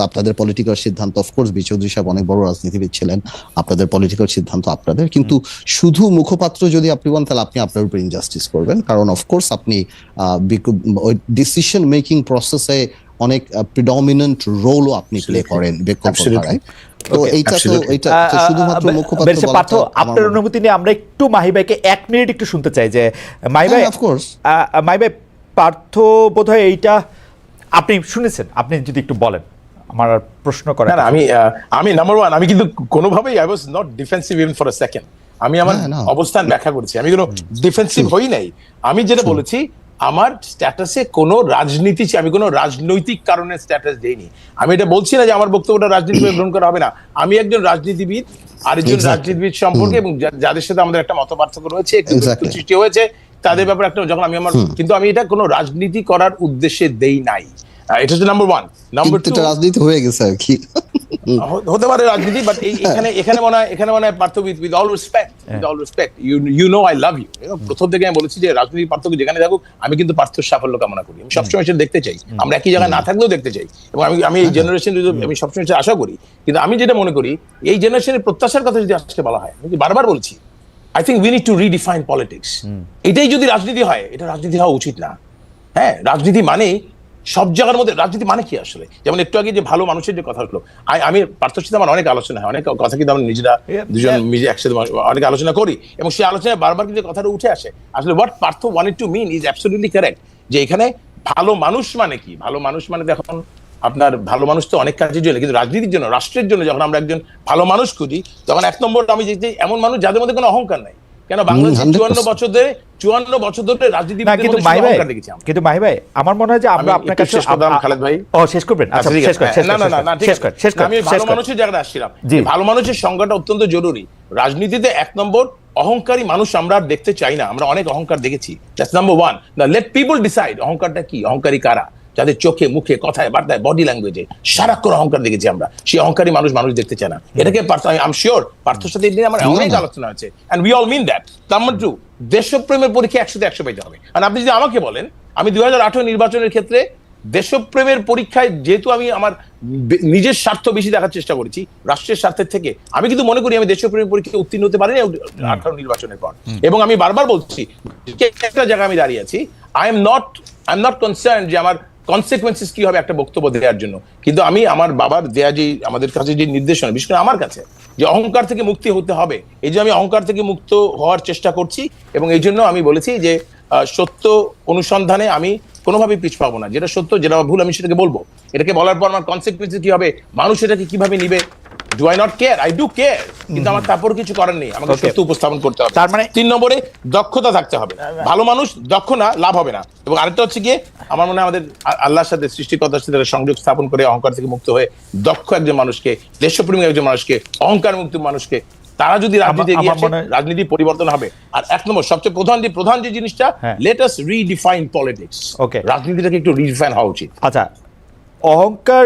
আপনাদের পলিটিক্যাল সিদ্ধান্ত, অফকোর্স বি চৌধুরী সাহেব অনেক বড় রাজনীতিবিদ ছিলেন, আপনাদের পলিটিক্যাল সিদ্ধান্ত আপনাদের, কিন্তু শুধু মুখপাত্র যদি আপনি বলেন তাহলে আপনি আপনার উপর ইনজাস্টিস করবেন, কারণ অফকোর্স আপনি ডিসিশন মেকিং প্রসেসে অনেক প্রিডমিনেন্ট রোলও আপনি প্লে করেন বিকল্প ধারায়। তো Okay, এইটা তো absolutely. এটা তো শুধুমাত্র মুখপাত্র ব্যারিস্টার পার্থ, বলাটা আমার আপনার মনে হয়- অনুমতি নিয়ে আমরা একটু মাহি ভাইকে 1 মিনিট একটু শুনতে চাই যে মাহি ভাই, হ্যাঁ, of course. মাহি ভাই, পার্থ বোধহয় এইটা আপনি শুনেছেন, আপনি যদি একটু বলেন, আমার আর প্রশ্ন করা না না, আমি নাম্বার ওয়ান, আমি কিন্তু কোনোভাবেই I was not defensive even for a second. আমি আমার হ্যাঁ, না। অবস্থান ব্যাখ্যা করেছি, আমি কোনো ডিফেন্সিভ হই নাই। আমি যেটা বলেছি, আমার স্ট্যাটাসে কোনো রাজনীতি, আমি কোনো রাজনৈতিক কারণে স্ট্যাটাস দেইনি। আমি এটা বলছি না যে আমার বক্তব্যটা রাজনীতিভাবে গ্রহণ করা হবে না। আমি একজন রাজনীতিবিদ, আরেকজন Exactly. রাজনীতিবিদ সম্পর্কে এবং যাদের সাথে আমাদের একটা মতপার্থক্য রয়েছে, একটু Exactly. দূরত্ব সৃষ্টি হয়েছে, তাদের ব্যাপারে একটা যখন আমি আমার, কিন্তু আমি এটা কোনো রাজনীতি করার উদ্দেশ্যে দেই নাই। এটা হচ্ছে নাম্বার ওয়ান। নাম্বার কিন্তু টু, এটা রাজনীতি হয়ে গেছে আর কি। হতে পারে রাজনীতি, বাট এখানে মনে হয় Partha, with all respect, you know I love you. প্রথম থেকে আমি বলেছি যে রাজনীতির পার্থক্য যেখানে থাকুক, আমি কিন্তু পার্থর সাফল্য কামনা করি। আমি সবসময় সেটা দেখতে চাই, আমরা একই জায়গায় না থাকলেও দেখতে চাই, এবং আমি এই জেনারেশন, আমি সবসময় সেটা আশা করি। কিন্তু আমি যেটা মনে করি, এই জেনারেশনের প্রত্যাশার কথা যদি আজকে বলা হয়, আমি বারবার বলছি, I think we need to redefine politics. এটাই যদি রাজনীতি হয়, এটা রাজনীতি হওয়া উচিত না। হ্যাঁ, রাজনীতি মানে সব জায়গার মধ্যে রাজনীতি মানে কি আসলে, যেমন একটু আগে যে ভালো মানুষের যে কথা হলো, আমি পার্থর সাথে আমার অনেক আলোচনা হয়, অনেক কথা কিন্তু আমরা নিজেরা দুজন মিলে একসাথে অনেক আলোচনা করি, এবং সেই আলোচনায় বারবার কিন্তু কথাটা উঠে আসে। আসলে what Partha wanted to mean is absolutely correct, যে এখানে ভালো মানুষ মানে কি, ভালো মানুষ মানে এখন আপনার ভালো মানুষ তো অনেক কাজের জন্য, কিন্তু রাজনীতির জন্য, রাষ্ট্রের জন্য যখন আমরা একজন ভালো মানুষ খুঁজি, তখন এক নম্বর আমি যে এমন মানুষ যাদের মধ্যে কোনো অহংকার নাই। কেন বাংলাদেশে 54 বছর ধরে রাজনীতি, না, কিন্তু মাহি ভাই, কিন্তু মাহি ভাই, আমার মনে হয় যে আমরা আপনার কাছে খালেদ ভাই, ও শেষ করবেন, আচ্ছা শেষ করেন, শেষ করেন। আমি ভালো মানুষের জায়গাটা আসছিলাম, ভালো মানুষের সংজ্ঞাটা অত্যন্ত জরুরি। রাজনীতিতে এক নম্বর, অহংকারী মানুষ আমরা আর দেখতে চাই না। আমরা অনেক অহংকার দেখেছি, দ্যাটস নাম্বার ওয়ান। না, লেট পিপল ডিসাইড অহংকারটা কি, অহংকারী কারা, যাদের চোখে মুখে কথায় বার্তায় বডি ল্যাঙ্গুয়েজে সারাক্ষণ অহংকার দেখেছি আমরা, সেই অহংকারী মানুষ দেখতে চায় না। এটাকে আই এম শিওর পার্থর সাথে এদিন আমার অনেক আলোচনা হয়েছে, and we all mean that. Number two, দেশপ্রেমের পরীক্ষা 100-100 পাইতে হবে। আর আপনি যদি আমাকে বলেন, আমি 2018 নির্বাচনের ক্ষেত্রে দেশপ্রেমের পরীক্ষায়, যেহেতু আমি আমার নিজের স্বার্থ বেশি দেখার চেষ্টা করেছি রাষ্ট্রের স্বার্থের থেকে, আমি কিন্তু মনে করি আমি দেশপ্রেমের পরীক্ষায় উত্তীর্ণ হতে পারিনি 18 নির্বাচনের পর। এবং আমি বারবার বলছি, একটা জায়গায় আমি দাঁড়িয়ে আছি, আই এম নট কনসার্ন যে আমার কনসিকুয়েন্সেস কি হবে একটা বক্তব্য দেওয়ার জন্য, কিন্তু আমি আমার বাবার দেয়া যে আমাদের কাছে যে নির্দেশনা, বিশেষ করে আমার কাছে, যে অহংকার থেকে মুক্তি হতে হবে, এই যে আমি অহংকার থেকে মুক্ত হওয়ার চেষ্টা করছি, এবং এই জন্য আমি বলেছি যে সত্য অনুসন্ধানে আমি কোনোভাবেই পিছ পাবো না। যেটা সত্য, যেটা ভুল, আমি সেটাকে বলবো। এটাকে বলার পর আমার কনসিকুয়েন্সেস কি হবে, মানুষ এটাকে কিভাবে নিবে, do I not care, I do care, কিন্তু আমার তারপর কিছু করার নেই, আমাকে সত্য উপস্থাপন করতে হবে। তার মানে 3 নম্বরে, দক্ষতা থাকতে হবে। ভালো মানুষ দক্ষ না, লাভ হবে না। এবং আরেকটা হচ্ছে গিয়ে, আমার মনে হয় আমাদের আল্লাহর সাথে, সৃষ্টিকর্তার সাথে সংযোগ স্থাপন করে অহংকার থেকে মুক্ত হয়ে দক্ষ একজন মানুষকে, দেশপ্রেমিক একজন মানুষকে, অহংকার মুক্ত মানুষকে, তারা যদি রাজনীতি এগিয়ে আসে, রাজনীতি পরিবর্তন হবে। আর 1 নম্বর সবচেয়ে প্রধান যে জিনিসটা, লেট আস রিডিফাইন পলিটিক্স। রাজনীতিটাকে একটু রিডিফাইন হওয়া উচিত। আচ্ছা, অহংকার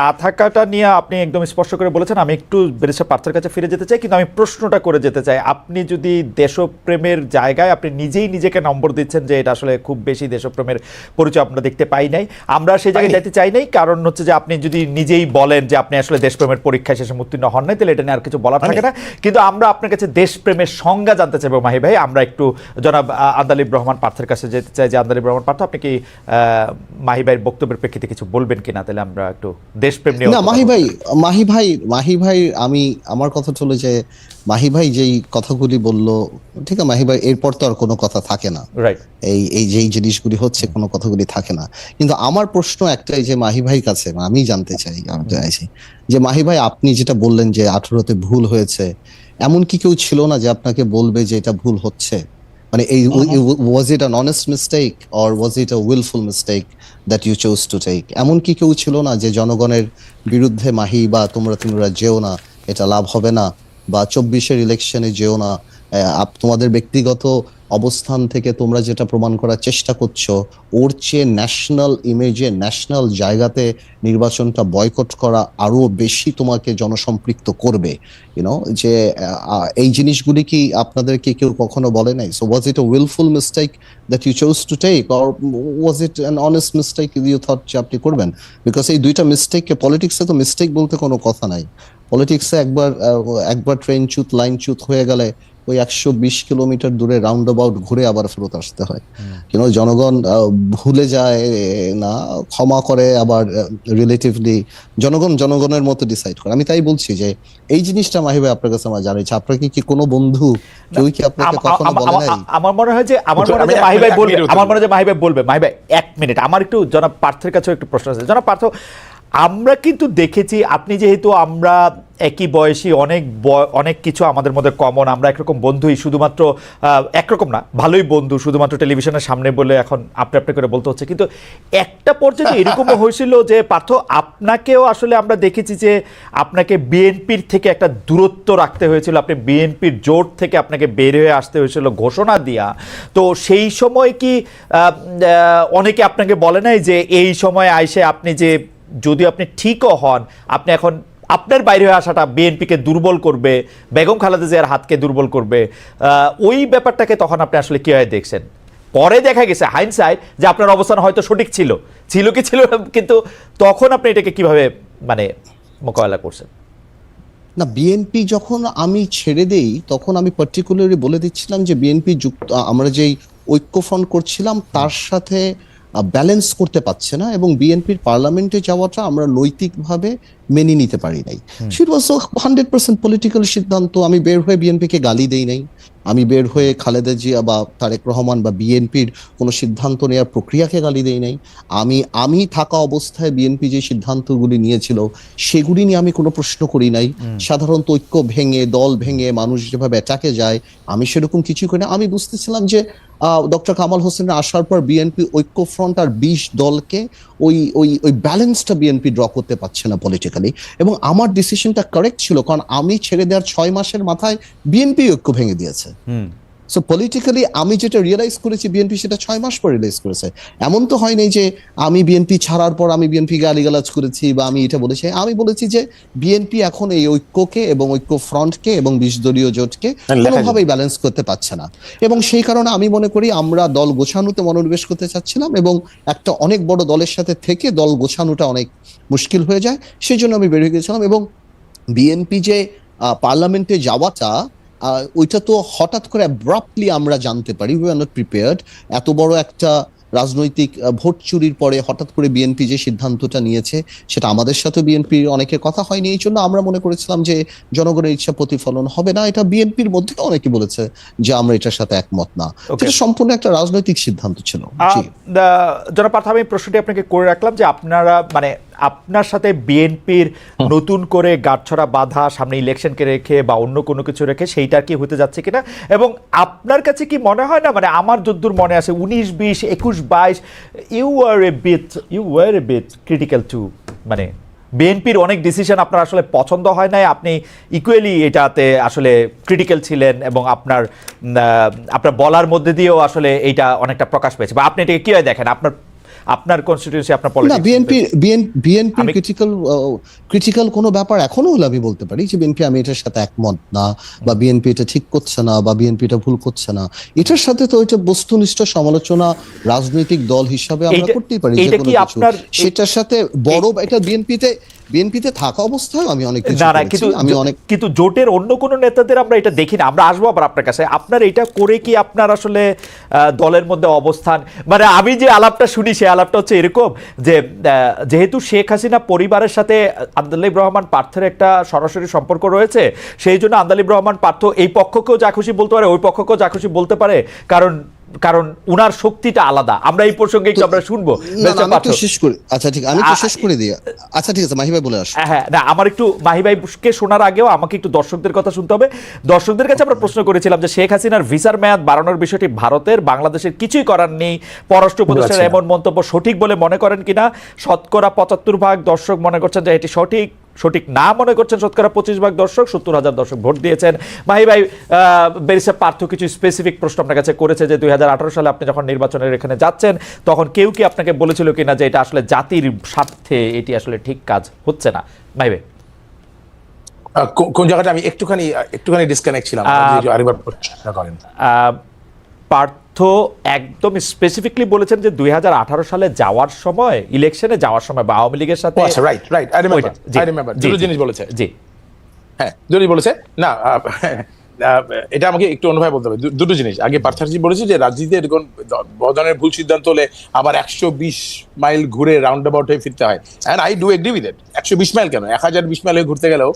না থাকাটা নিয়ে আপনি একদম স্পষ্ট করে বলেছেন। আমি একটু ব্যারিস্টার পার্থের কাছে ফিরে যেতে চাই, কিন্তু আমি প্রশ্নটা করে যেতে চাই, আপনি যদি দেশপ্রেমের জায়গায় আপনি নিজেই নিজেকে নম্বর দিচ্ছেন যে এটা আসলে খুব বেশি দেশপ্রেমের পরিচয় আমরা দেখতে পাই নাই, আমরা সেই জায়গায় যেতে চাই নাই, কারণ হচ্ছে যে আপনি যদি নিজেই বলেন যে আপনি আসলে দেশপ্রেমের পরীক্ষায় শেষে উত্তীর্ণ হন নাই, তাহলে এটা নিয়ে আর কিছু বলার থাকে না। কিন্তু আমরা আপনার কাছে দেশপ্রেমের সংজ্ঞা জানতে চাইবো মাহি ভাই। আমরা একটু জনাব আন্দালিব রহমান পার্থের কাছে যেতে চাই, যে আন্দালিব রহমান পার্থ, আপনি কি মাহি ভাইয়ের বক্তব্যের প্রেক্ষিতে কিছু বলবেন কিনা? তাহলে আমরা একটু দেশপ্রেম নিয়ে। না, মাহি ভাই, আমি আমার কথা হলো যে মাহি ভাই যেই কথাগুলি বললো, ঠিক আছে, মাহি ভাই এরপর তো আর কোনো কথা থাকে না, রাইট, এই যেই জিনিসগুলি হচ্ছে কোনো কথাগুলি থাকে না। কিন্তু আমার প্রশ্ন একটাই, যে মাহি ভাই কাছে আমি জানতে চাই যে মাহি ভাই, আপনি যেটা বললেন যে 18তে ভুল হয়েছে, এমন কি কেউ ছিল না যে আপনাকে বলবে যে এটা ভুল হচ্ছে? মানে এই was it an honest mistake or was it a wilful mistake that you chose to take? এমন কি কেউ ছিল না যে জনগণের বিরুদ্ধে, মাহি বা তোমরা যেও না, এটা লাভ হবে না, বা 24-এর ইলেকশনে যেও না, তোমাদের ব্যক্তিগত অবস্থান থেকে তোমরা যেটা প্রমাণ করার চেষ্টা করছো, ওর চেয়ে ন্যাশনাল ইমেজে, ন্যাশনাল জায়গাতে নির্বাচনটা বয়কট করা আরো বেশি তোমাকে জনসম্পৃক্ত করবে, ইউনো, যে এই জিনিসগুলি কি আপনাদেরকে কেউ কখনো বলে নাই? So was it a wilful mistake that you chose to take, or was it an honest mistake you thought যে আপনি করবেন? বিকজ এই দুইটা মিস্টেককে, পলিটিক্সে তো মিস্টেক বলতে কোনো কথা নাই। পলিটিক্সে একবার ট্রেন চ্যুত, লাইন চ্যুত হয়ে গেলে ওই 120 কিলোমিটার দূরে রাউন্ড অ্যাবাউট ঘুরে আবার ফেরত আসতে হয়। জনগণ ভুলে যায় না, ক্ষমা করে, আবার রিলেটিভলি জনগণের মতো ডিসাইড করে। আমি তাই বলছি যে এই জিনিসটা মাহি ভাই আপনার কাছে আমার জানাইছে, আপনাকে কি কোনো বন্ধু কেউ কি আপনাকে কখনো বলে নাই? আমার মনে হয় যে মাহি ভাই বলবে। মাহি ভাই 1 মিনিট, আমার একটু জনাব পার্থের কাছেও একটু প্রশ্ন আছে। জনাব পার্থ, আমরা কিন্তু দেখেছি, আপনি যেহেতু আমরা একই বয়সী, অনেক কিছু আমাদের মধ্যে কমন, আমরা একরকম বন্ধুই, শুধুমাত্র একরকম না, ভালোই বন্ধু, শুধুমাত্র টেলিভিশনের সামনে বলে এখন আপনি করে বলতে হচ্ছে। কিন্তু একটা পর্যায়ে এরকমও হয়েছিল যে পার্থ, আপনাকেও আসলে আমরা দেখেছি যে আপনাকে বিএনপির থেকে একটা দূরত্ব রাখতে হয়েছিল, আপনি বিএনপির জোট থেকে আপনাকে বের হয়ে আসতে হয়েছিল ঘোষণা দিয়া। তো সেই সময় কি অনেকে আপনাকে বলে নাই যে এই সময় আইসে আপনি যে, যদি আপনি ঠিকও হন, আপনি এখন আপনার বাইরে হয়ে আসাটা বিএনপিকে দুর্বল করবে, বেগম খালেদা জিয়ার হাতকে দুর্বল করবে, ওই ব্যাপারটাকে তখন আপনি আসলে কিভাবে দেখছেন? পরে দেখা গেছে হাইন্ডসাইট যে আপনার অবস্থান হয়তো সঠিক ছিল কিন্তু তখন আপনি এটাকে কিভাবে মানে মোকাবেলা করছেন? না, বিএনপি যখন আমি ছেড়ে দেই তখন আমি পার্টিকুলারলি বলে দিচ্ছিলাম যে বিএনপি আমরা যেই ঐক্যফ্রন্ট করছিলাম তার সাথে ব্যালেন্স করতে পারছে না, এবং বিএনপির পার্লামেন্টে যাওয়াটা আমরা নৈতিকভাবে মেনে নিতে পারি নাই। ইট ওয়াজ 100% পলিটিক্যাল সিদ্ধান্ত। আমি বের হয়ে বিএনপিকে গালি দেই নাই, আমি বের হয়ে খালেদা জিয়া বা তারেক রহমান বা বিএনপির কোনো সিদ্ধান্ত নেওয়ার প্রক্রিয়াকে গালি দেই নাই। আমি থাকা অবস্থায় বিএনপি যে সিদ্ধান্তগুলি নিয়েছিল সেগুলি নিয়ে আমি কোনো প্রশ্ন করি নাই। সাধারণত ঐক্য ভেঙে, দল ভেঙে মানুষ যেভাবে অ্যাটাকে যায়, আমি সেরকম কিছু করি না। আমি বুঝতেছিলাম যে ডক্টর কামাল হোসেনের আসার পর বিএনপি ঐক্যফ্রন্ট আর 20 দলকে ওই ব্যালেন্সটা বিএনপি ড্র করতে পারছে না পলিটিক্যালি, এবং আমার ডিসিশনটা কারেক্ট ছিল, কারণ আমি ছেড়ে দেওয়ার 6 মাসের মাথায় বিএনপি ঐক্য ভেঙে দিয়েছে। সো পলিটিক্যালি আমি যেটা রিয়েলাইজ করেছি বিএনপি সেটা 6 মাস পর রিয়েলাইজ করেছে। এমন তো হয় নাই যে আমি বিএনপি ছাড়ার পর আমি বিএনপি গালিগালাজ করেছি বা আমি এটা বলেছি। আমি বলেছি যে বিএনপি এখন এই ঐক্যকে এবং ঐক্য ফ্রন্টকে এবং 20 দলীয় জোটকে কোনোভাবেই ব্যালেন্স করতে পারছে না, এবং সেই কারণে আমি মনে করি আমরা দল গোছানোতে মনোনিবেশ করতে চাচ্ছিলাম, এবং একটা অনেক বড় দলের সাথে থেকে দল গোছানোটা অনেক মুশকিল হয়ে যায়, সেই জন্য আমি বেরিয়ে গেছিলাম। এবং বিএনপি যে পার্লামেন্টে যাওয়াটা, ওইটা তো হঠাৎ করে অ্যাব্রাপ্টলি আমরা জানতে পারি, উই আর নট প্রিপেয়ার্ড। এত বড় একটা রাজনৈতিক ভোট চুরির পরে হঠাৎ করে বিএনপি যে সিদ্ধান্তটা নিয়েছে সেটা আমাদের সাথে বিএনপির অনেকের কথা হয়নি, এই জন্য আমরা মনে করেছিলাম যে জনগণের ইচ্ছা প্রতিফলন হবে না। এটা বিএনপির মধ্যে অনেকে বলেছে যে আমরা এটার সাথে একমত না, এটা সম্পূর্ণ একটা রাজনৈতিক সিদ্ধান্ত ছিল। জনাব পার্থ, আমি প্রশ্নটি আপনাকে করে রাখলাম যে আপনারা মানে আপনার সাথে বিএনপির নতুন করে গাঁটছড়া বাঁধা সামনে ইলেকশনকে রেখে বা অন্য কোনো কিছু রেখে সেইটা কি হতে যাচ্ছে কিনা, এবং আপনার কাছে কি মনে হয় না, মানে আমার যদ্দূর মনে আছে 19, 20, 21, 22 you were a bit critical too, মানে বিএনপির অনেক ডিসিশন আপনার আসলে পছন্দ হয় নাই, আপনি ইকুয়ালি এটাতে আসলে ক্রিটিক্যাল ছিলেন, এবং আপনার বলার মধ্যে দিয়েও আসলে এইটা অনেকটা প্রকাশ পেয়েছে, বা আপনি এটাকে কিভাবে দেখেন? আপনার কনস্টিটিউয়েন্সি, আপনার পলিটিক্স। বিএনপি ক্রিটিক্যাল কোনো ব্যাপার এখনো হলে আমি বলতে পারি যে বিএনপি, আমি এটার সাথে একমত না, বা বিএনপি এটা ঠিক করছে না, বা বিএনপি এটা ভুল করছে না। এটার সাথে তো এটা বস্তুনিষ্ঠ সমালোচনা রাজনৈতিক দল হিসাবে আমরা করতেই পারি, সেটার সাথে বড় এটা বিএনপিতে থাকা অবস্থায় আমি অনেক কিছু কিন্তু জোটের অন্য কোন নেতাদের আমরা এটা দেখি না। আমরা আসবো আবার আপনার কাছে। আপনার এটা করে কি আপনার আসলে দলের মধ্যে অবস্থান, মানে আমি যে আলাপটা শুনি সে আলাপটা হচ্ছে এরকম যে যেহেতু শেখ হাসিনা পরিবারের সাথে আন্দালিব রহমান পার্থের একটা সরাসরি সম্পর্ক রয়েছে, সেই জন্য আন্দালিব রহমান পার্থ এই পক্ষকেও যা খুশি বলতে পারে, ওই পক্ষকেও যা খুশি বলতে পারে, কারণ উনার শক্তিটা আলাদা। আমরা এই প্রসঙ্গে একটু আমরা শুনবো। শেষ করি। আচ্ছা ঠিক, আমি তো শেষ করে দিই। আচ্ছা ঠিক আছে, মাহি ভাই বলে আসো। হ্যাঁ, না আমার একটু মাহি ভাইকে শোনার আগেও আমাকে একটু দর্শকদের কথা শুনতে হবে। দর্শকদের কাছে আমরা প্রশ্ন করেছিলাম যে শেখ হাসিনার ভিসার মেয়াদ বাড়ানোর বিষয়টি ভারতের বাংলাদেশের কিছুই করার নেই, পররাষ্ট্র উপদেষ্টার এমন মন্তব্য সঠিক বলে মনে করেন কিনা? শতকরা 75% দর্শক মনে করছেন যে এটি সঠিক না মনে করছেন শতকরা 25% দর্শক, 70,000 দর্শক ভোট দিয়েছেন। মাহি ভাই, ব্যারিস্টার পার্থ কিছু স্পেসিফিক প্রশ্ন আপনার কাছে করেছে যে 2018 সালে আপনি যখন নির্বাচনের এখানে যাচ্ছেন তখন কেউ কি আপনাকে বলেছিল কিনা যে এটা আসলে জাতির স্বার্থে এটি আসলে ঠিক কাজ হচ্ছে না? মাহি ভাই, কোন জায়গাটা আমি একটুখানি ডিসকানেক্ট ছিলাম, পার্থ একদম স্পেসিফিকলি বলেছেন যে 2018 সালে যাওয়ার সময়, ইলেকশনে যাওয়ার সময় বা আওয়ামী লীগের সাথে, রাইট আই রিমেম্বার দুটো জিনিস বলেছে। জি হ্যাঁ, দুটোই বলেছে। না, এটা আমাকে একটু অন্যভাবে বলতে হবে। দুটো জিনিস। আগে পার্থসারথী বলেছে যে রাজনীতিতে এরকম বদনের ভুল সিদ্ধান্ত হলে আবার 120 মাইল ঘুরে রাউন্ড অ্যাবাউট হয়ে ফিরতে হয়, and I do agree with it. 120 mile কেন, 1020 মাইল হয়ে ঘুরতে গেলেও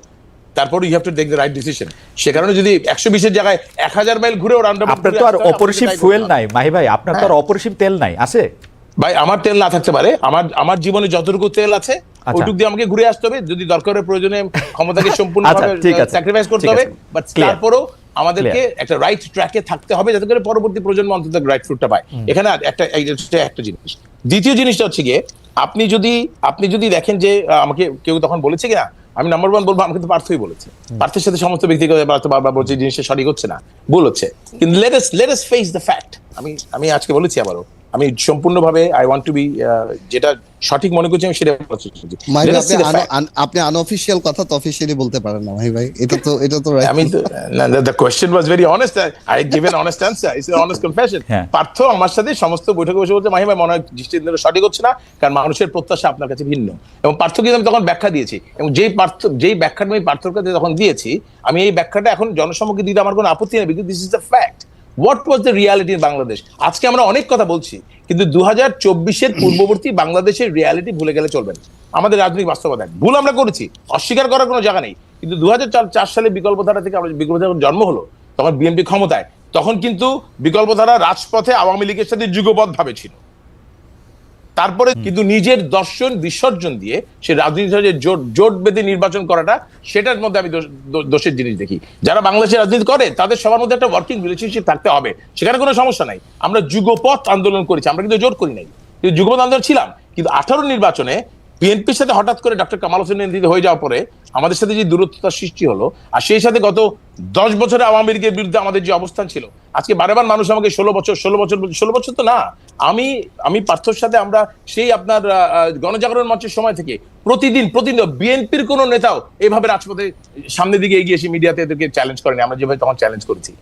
তারপরে you have to take the right decision. সে কারণে যদি 120 এর জায়গায় 1000 মাইল ঘুরেও রাউন্ড অ্যাবাউট, আপনার তো আর অপরিসীম ফুয়েল নাই মাহি ভাই, আপনার তো আর অপরিসীম তেল নাই, আছে ভাই? আমার তেল না থাকতে পারে, আমার জীবনে যতটুকু তেল আছে ওইটুক দিয়ে আমাকে ঘুরে আসতে হবে। যদি দরকারের প্রয়োজনে ক্ষমতাকে সম্পূর্ণভাবে স্যাক্রিফাইস করতে হবে, বাট তারপরও আমাদেরকে একটা রাইট ট্র্যাকে থাকতে হবে যাতে করে পরবর্তী প্রজন্ম অন্তত রাইট ফ্রুটটা পায়। এখানে একটা জিনিস। দ্বিতীয় জিনিসটা হচ্ছে গিয়ে আপনি যদি দেখেন যে আমাকে কেউ তখন বলেছে কিনা, আমি নাম্বার 1 বলবো আমাকে তো পার্থই বলেছে। পার্থের সাথে সমস্ত ব্যক্তিগত বারবার বলছে জিনিসটা সঠিক হচ্ছে না, ভুল হচ্ছে। কিন্তু let us face the fact. আমি আজকে বলেছি আবারও, আমি সম্পূর্ণভাবে আই ওয়ান্ট টু বি, যেটা সঠিক মনে করছি আমি সেটা বলছি। আপনি আনঅফিশিয়াল কথা তো অফিশিয়ালি বলতে পারেন না ভাই ভাই, এটা তো আমি তো, the question was very honest. I gave an honest answer. It's an honest confession. Partha আমার সাথে সমস্ত বৈঠকে বসে বলছে, মাহি ভাই মনে হয় দৃষ্টিতে সঠিক হচ্ছে না, কারণ মানুষের প্রত্যাশা আপনার কাছে ভিন্ন। এবং পার্থকে আমি তখন ব্যাখ্যা দিয়েছি, এবং যেই ব্যাখ্যাটা আমি পার্থর কাছে তখন দিয়েছি, আমি এই ব্যাখ্যাটা এখন জনসম্মুখে দিতে আমার কোনো আপত্তি নেই, because this is the fact. What was the reality in Bangladesh? আজকে আমরা অনেক কথা বলছি, কিন্তু 2024-এর পূর্ববর্তী বাংলাদেশের রিয়ালিটি ভুলে গেলে চলবে না। আমাদের রাজনৈতিক বাস্তবতা ভুল আমরা করেছি, অস্বীকার করার কোনো জায়গা নেই। কিন্তু 2004 সালে বিকল্পধারা থেকে আমরা বিকল্পধারা জন্ম হলো, তখন বিএনপি ক্ষমতায়, তখন কিন্তু বিকল্পধারা রাজপথে আওয়ামী লীগের সাথে যুগপৎভাবে ছিল। তারপরে কিন্তু নিজের দর্শন বিসর্জন দিয়ে সে রাজনীতি জোট বেঁধে নির্বাচন করাটা, সেটার মধ্যে আমি দোষের জিনিস দেখি। যারা বাংলাদেশের রাজনীতি করে তাদের সবার মধ্যে একটা ওয়ার্কিং রিলেশনশিপ থাকতে হবে, সেখানে কোনো সমস্যা নাই। আমরা যুগপৎ আন্দোলন করেছি, আমরা কিন্তু জোট করি নাই, কিন্তু যুগপৎ আন্দোলন ছিলাম। কিন্তু 18 নির্বাচনে বিএনপির সাথে হঠাৎ করে ডক্টর কামাল হোসেন নেতৃত্ব হয়ে যাওয়ার পরে আমাদের সাথে যে দূরত্বতার সৃষ্টি হলো, আর সেই সাথে গত 10 বছরে আওয়ামী লীগের বিরুদ্ধে আমাদের যে অবস্থান ছিল, আজকে বারবার মানুষ আমাকে 16 বছর তো না, আমি পার্থর সাথে আমরা সেই আপনার গণজাগরণ মঞ্চের সময় থেকে প্রতিদিন বিএনপির কোন নেতাও এভাবে রাজপথে সামনের দিকে এগিয়ে এসে মিডিয়াতে এদেরকে চ্যালেঞ্জ করেনি, আমরা যেভাবে তখন চ্যালেঞ্জ করেছি।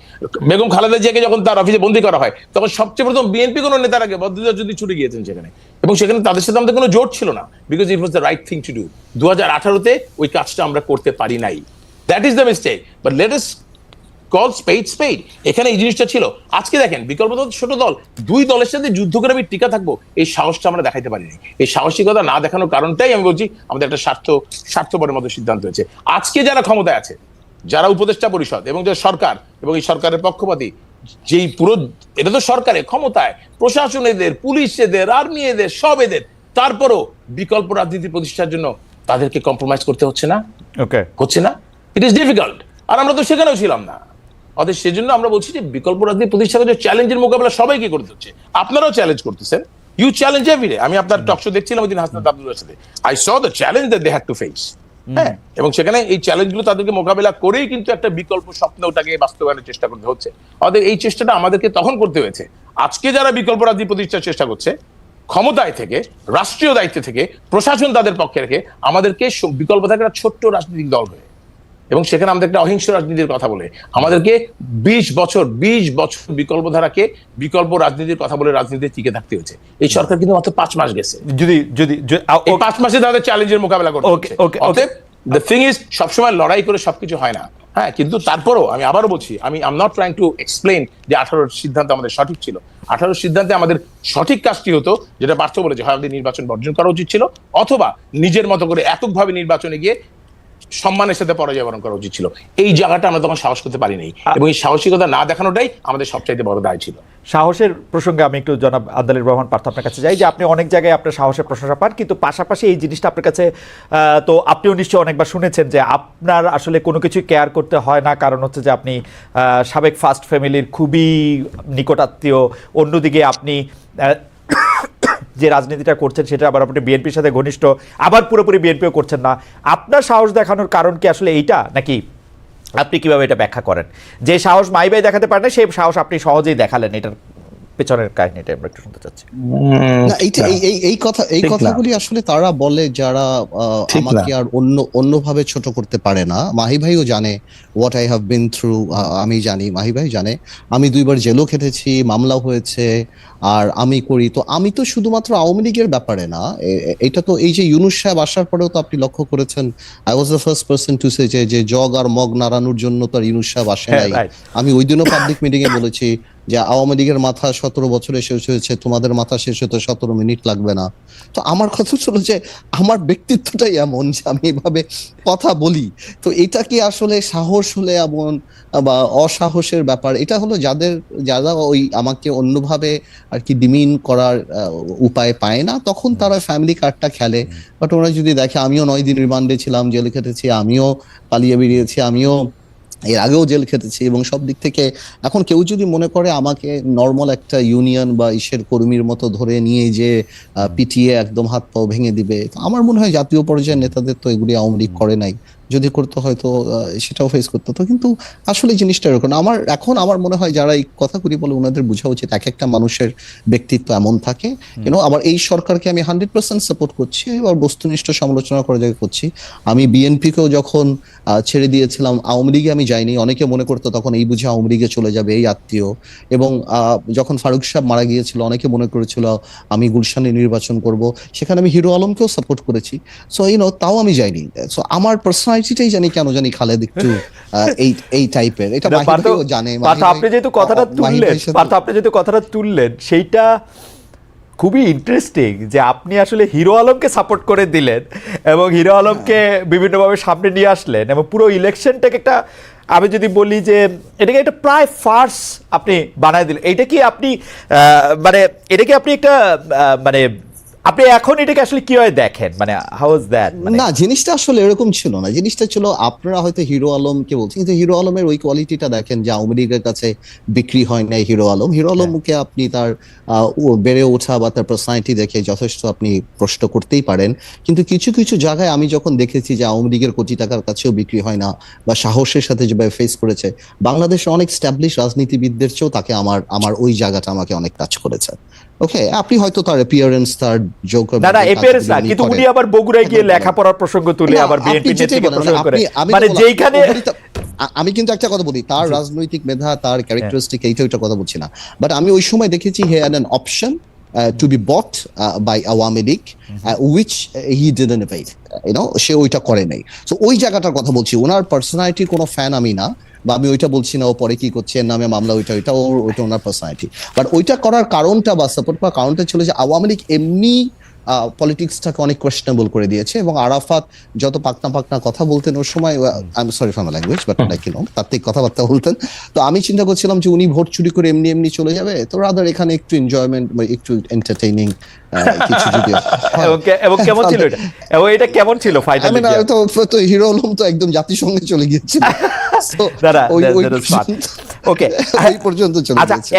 বেগম খালেদা জিয়াকে যখন তার অফিসে বন্দী করা হয়, তখন সবচেয়ে প্রথম বিএনপি কোন নেতার আগে বদরুদ্দোজা যদি ছুটে গিয়েছেন সেখানে, এবং সেখানে তাদের সাথে আমাদের কোনো জোট ছিল না, because it was the right thing to do. 2018-তে ওই কাজটা আমরা করতে পারি নাই, that is the mistake. But let us call spade spade. এখানে এই জিনিসটা ছিল। আজকে দেখেন বিকল্প দল, ছোট দল, দুই দলের সাথে যুদ্ধ করে আমি টিকা থাকবো, এই সাহসটা আমরা দেখাইতে পারিনি। এই সাহসিকতা না দেখানোর কারণটাই আমি বলছি আমাদের একটা স্বার্থপরের মতো সিদ্ধান্ত হয়েছে। আজকে যারা ক্ষমতায় আছে, যারা উপদেষ্টা পরিষদ এবং যারা সরকার এবং এই সরকারের পক্ষপাতী, যেই পুরো, এটা তো সরকারের ক্ষমতায়, প্রশাসন এদের, পুলিশ এদের, আর্মি এদের, সব এদের, তারপরও বিকল্প রাজনীতি প্রতিষ্ঠার জন্য তাদেরকে কম্প্রোমাইজ করতে হচ্ছে না, হচ্ছে না। It is difficult. আর আমরা তো সেখানেও ছিলাম না। অতএব সেজন্য আমরা বলছি যে বিকল্প রাজনীতি প্রতিষ্ঠা করে চ্যালেঞ্জের মোকাবেলা সবাইকে করতে হচ্ছে। আপনারাও চ্যালেঞ্জ করতেছেন, ইউ চ্যালেঞ্জ এভরিডে। আমি আপনার টক শো দেখছিলাম ওই দিন হাসনাত আব্দুল্লাহর সাথে, I saw the challenge that they had to face. হ্যাঁ, এবং সেখানে এই চ্যালেঞ্জগুলো তাদেরকে মোকাবেলা করেই কিন্তু একটা বিকল্প স্বপ্ন ওটাকে বাস্তবায়নের চেষ্টা করতে হচ্ছে। অতএব এই চেষ্টাটা আমাদেরকে তখন করতে হয়েছে। আজকে যারা বিকল্প রাজনীতি প্রতিষ্ঠার চেষ্টা করছে, ক্ষমতায় থেকে, রাষ্ট্রীয় দায়িত্ব থেকে, প্রশাসন তাদের পক্ষে রেখে আমাদেরকে বিকল্প থাকে একটা ছোট্ট রাজনৈতিক দল হয়ে, এবং সেখানে আমাদের একটা অহিংস রাজনীতির কথা বলে আমাদেরকে 20 বছর বিকল্পধারাকে বিকল্প রাজনীতির কথা বলে রাজনীতিতে টিকে থাকতে হয়েছে। এই সরকার কিন্তু মাত্র 5 মাস গেছে, যদি 5 মাসে তাদের চ্যালেঞ্জের মোকাবেলা করতে হচ্ছে। অতএব দ্য থিং ইজ, সবসময় লড়াই করে সবকিছু হয় না। হ্যাঁ, কিন্তু তারপরও আমি আবারও বলছি, I am not trying to explain যে 18 সিদ্ধান্ত আমাদের সঠিক ছিল। 18 সিদ্ধান্তে আমাদের সঠিক কাজটি হতো, যেটা পার্থ বলেছে, হয় আমাদের নির্বাচন বর্জন করা উচিত ছিল, অথবা নিজের মতো করে এককভাবে নির্বাচনে গিয়ে সম্মানের সাথে পরাজয় বরণ করা উচিত ছিল। এই জায়গাটা আমরা তখন সাহস করতে পারি নাই, এবং এই সাহসিকতা না দেখানোটাই আমাদের সবচাইতে বড় দায় ছিল। সাহসের প্রসঙ্গে আমি একটু জনাব আব্দুল রহমান পার্থ আপনার কাছে যাই, যে আপনি অনেক জায়গায় আপনার সাহসের প্রশংসা পান, কিন্তু পাশাপাশি এই জিনিসটা আপনার কাছে, তো আপনিও নিশ্চয়ই অনেকবার শুনেছেন যে আপনার আসলে কোনো কিছু কেয়ার করতে হয় না, কারণ হচ্ছে যে আপনি সাবেক ফার্স্ট ফ্যামিলির খুবই নিকটাত্মীয়, অন্যদিকে আপনি যে রাজনীতিটা করছেন সেটা আবার আপনি বিএনপির সাথে ঘনিষ্ঠ, আবার পুরোপুরি বিএনপিও করছেন না। আপনার সাহস দেখানোর কারণ কি আসলে এইটা, নাকি আপনি কিভাবে এটা ব্যাখ্যা করেন? যে সাহস মাই ভাই দেখাতে পারেন না, সেই সাহস আপনি সহজেই দেখালেন, এটার পেছনের কাহিনীটা আমরা একটু শুনতে চাচ্ছি। না এইটা এই কথাগুলি আসলে তারা বলে যারা আমাকে আর অন্যভাবে ছোট করতে পারে না। মাহি ভাইও জানে what I have been through, আমি জানি, মাহি ভাই জানে আমি 2বার জেলও খেটেছি, মামলা হয়েছে, আর আমি করি। তো আমি তো শুধুমাত্র আওয়ামী লীগের ব্যাপারে না, এটা তো এই যে ইউনূস সাহেব আসার পরেও তো আপনি লক্ষ্য করেছেন, I was the first person to say যে জগ আর মগ নাড়ানোর জন্য তো আর ইউনূস সাহেব আসে নাই। আমি ওই দিনও পাবলিক মিটিং এ বলেছি যে আওয়ামী লীগের মাথা 17 বছরে শেষ হয়েছে, তোমাদের মাথা শেষ হতে 17 মিনিট লাগবে না। তো আমার কথা ছিল যে আমার ব্যক্তিত্বটাই এমন যে আমি এভাবে কথা বলি। তো এটা কি আসলে সাহস হলে এমন বা অসাহসের ব্যাপার? এটা হলো যারা ওই আমাকে অন্যভাবে আর কি ডিমিন করার উপায় পায় না, তখন তারা ফ্যামিলি কার্ডটা খেলে। বাট ওরা যদি দেখে আমিও 9 দিন রিমান্ডে ছিলাম, জেলে খেটেছি, আমিও পালিয়ে বেরিয়েছি, আমিও এর আগেও জেল খেটেছি, এবং সব দিক থেকে এখন কেউ যদি মনে করে আমাকে নর্মাল একটা ইউনিয়ন বা ইসের কর্মীর মতো ধরে নিয়ে যে পিটিয়ে একদম হাত পাও ভেঙে দিবে, আমার মনে হয় জাতীয় পর্যায়ের নেতাদের তো এগুলি আওয়ামী লীগ করে নাই, যদি করতে হয়তো সেটাও ফেস করতে হতো। কিন্তু আসলে জিনিসটা এরকম আমার মনে হয় যারা এই কথাগুলি বলে ওনাদের বোঝা উচিত এক একটা মানুষের ব্যক্তিত্ব এমন থাকে। আবার এই সরকারকে আমি 100% সাপোর্ট করছি, এবার বস্তুনিষ্ঠ সমালোচনা করার জায়গায় করছি। আমি বিএনপিকেও যখন ছেড়ে দিয়েছিলাম, আওয়ামী লীগে আমি যাইনি, অনেকে মনে করতো তখন এই বুঝে আওয়ামী লীগে চলে যাবে এই আত্মীয়, এবং যখন ফারুক সাহেব মারা গিয়েছিল অনেকে মনে করেছিল আমি গুলশানে নির্বাচন করব, সেখানে আমি হিরো আলমকেও সাপোর্ট করেছি। সো তাও আমি যাইনি। সো আমার পার্সোনালিটিটাই জানি কেন জানি খালেদ একটু এই টাইপের, এটা মাহিবাইও জানে। আপনি যেহেতু কথাটা তুললেন সেইটা খুবই ইন্টারেস্টিং যে আপনি আসলে হিরো আলমকে সাপোর্ট করে দিলেন এবং হিরো আলমকে বিভিন্নভাবে সামনে নিয়ে আসলেন, এবং পুরো ইলেকশনটাকে একটা, আমি যদি বলি যে এটাকে একটা প্রায় ফার্স আপনি বানায় দিলেন। এটা কি আপনি এটাকে আপনি একটা আপনি এখন এটাকে আসলে কিভাবে দেখেন, হাউ ইজ দ্যাট? না, জিনিসটা আসলে এরকম ছিল না। জিনিসটা ছিল আপনারা হয়তো হিরো আলমকে বলছেন, কিন্তু হিরো আলমের ওই কোয়ালিটিটা দেখেন যে আওয়ামী লীগের কাছে বিক্রি হয় নাই হিরো আলমকে আপনি তার বেড়ে ওঠা বা তার পার্সোনালিটি দেখে যথেষ্ট আপনি প্রশ্ন করতেই পারেন। কিন্তু কিছু কিছু জায়গায় আমি যখন দেখেছি যে আওয়ামী লীগের কোটি টাকার কাছেও বিক্রি হয় না, বা সাহসের সাথে যেভাবে ফেস করেছে, বাংলাদেশে অনেক স্ট্যাবলিশ রাজনীতিবিদদের চেয়েও তাকে আমার ওই জায়গাটা আমাকে অনেক টাচ করেছে। ওকে, আপনি হয়তো তার অ্যাপিয়ারেন্স, তার যোগ না অ্যাপিয়ারেন্স না, কিন্তু উনি আবার বগুড়ায় গিয়ে লেখাপড়ার প্রসঙ্গ তুলে আবার বিএনপি নেতৃত্বকে প্রসঙ্গ করে, যেইখানে আমি কিন্তু একটা কথা বলি, তার রাজনৈতিক মেধা, তার ক্যারেক্টারিস্টিক, এইটা কথা বলছি না, বাট আমি ওই সময় দেখেছি he had an option to be bought by Awami League, which he didn't evade. সে ওইটা করে নাই। সো ওই জায়গাটার কথা বলছি। ওনার পার্সোনালিটির কোনো ফ্যান আমি না, বা আমি ওইটা বলছি না ও পরে কি করছে এর নামে মামলা, ওইটা ওনার পার্সোনালিটি। বাট ওইটা করার কারণটা বা সাপোর্ট করার কারণটা ছিল যে আওয়ামী লীগ এমনি পলিটিক্সটাকে অনেক কোয়েশ্চেনেবল করে দিয়েছে, এবং আরাফাত যত পাকনা কথা বলতেন ওই সময়, I am sorry for my language, but like তার থেকে কথাবার্তা বলতেন। তো আমি চিন্তা করছিলাম যে উনি ভোট চুরি করে এমনি চলে যাবে, তো রাদার এখানে একটু এনজয়মেন্ট বা একটু এন্টারটেইনিং কিছু যদি এবং কেমন ছিল এটা, এবং এটা কেমন ছিল ফাইনালি? তো হিরো আলম তো একদম জাতিসংঘে চলে গিয়েছিল। ওকে, এই পর্যন্ত চলে গেছে।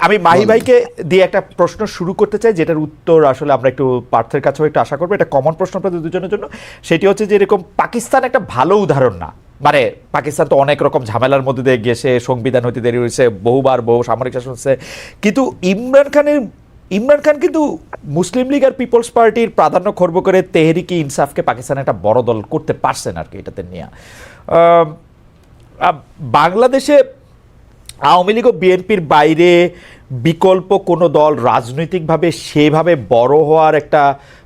আমি মাহি ভাইকে দিয়ে একটা প্রশ্ন শুরু করতে চাই, যেটার উত্তর আসলে আমরা একটু পার্থের কাছেও একটু আশা করবো। এটা কমন প্রশ্ন আপনাদের দুজনের জন্য। সেটি হচ্ছে যে এরকম পাকিস্তান একটা ভালো উদাহরণ না, পাকিস্তান তো অনেক রকম ঝামেলার মধ্যে দিয়ে গেছে, সংবিধান হইতে দেরি হয়েছে, বহু সামরিক শাসন হচ্ছে, কিন্তু ইমরান খান কিন্তু মুসলিম লীগ আর পিপলস পার্টির প্রাধান্য খর্ব করে তেহরিকি ইনসাফকে পাকিস্তানে একটা বড় দল করতে পারছেন আর কি। এটাতে নিয়ে বাংলাদেশে আওয়ামী লীগ ও বিএনপির বাইরে বিকল্প কোনো দল রাজনৈতিকভাবে সেভাবে বড় হওয়ার একটা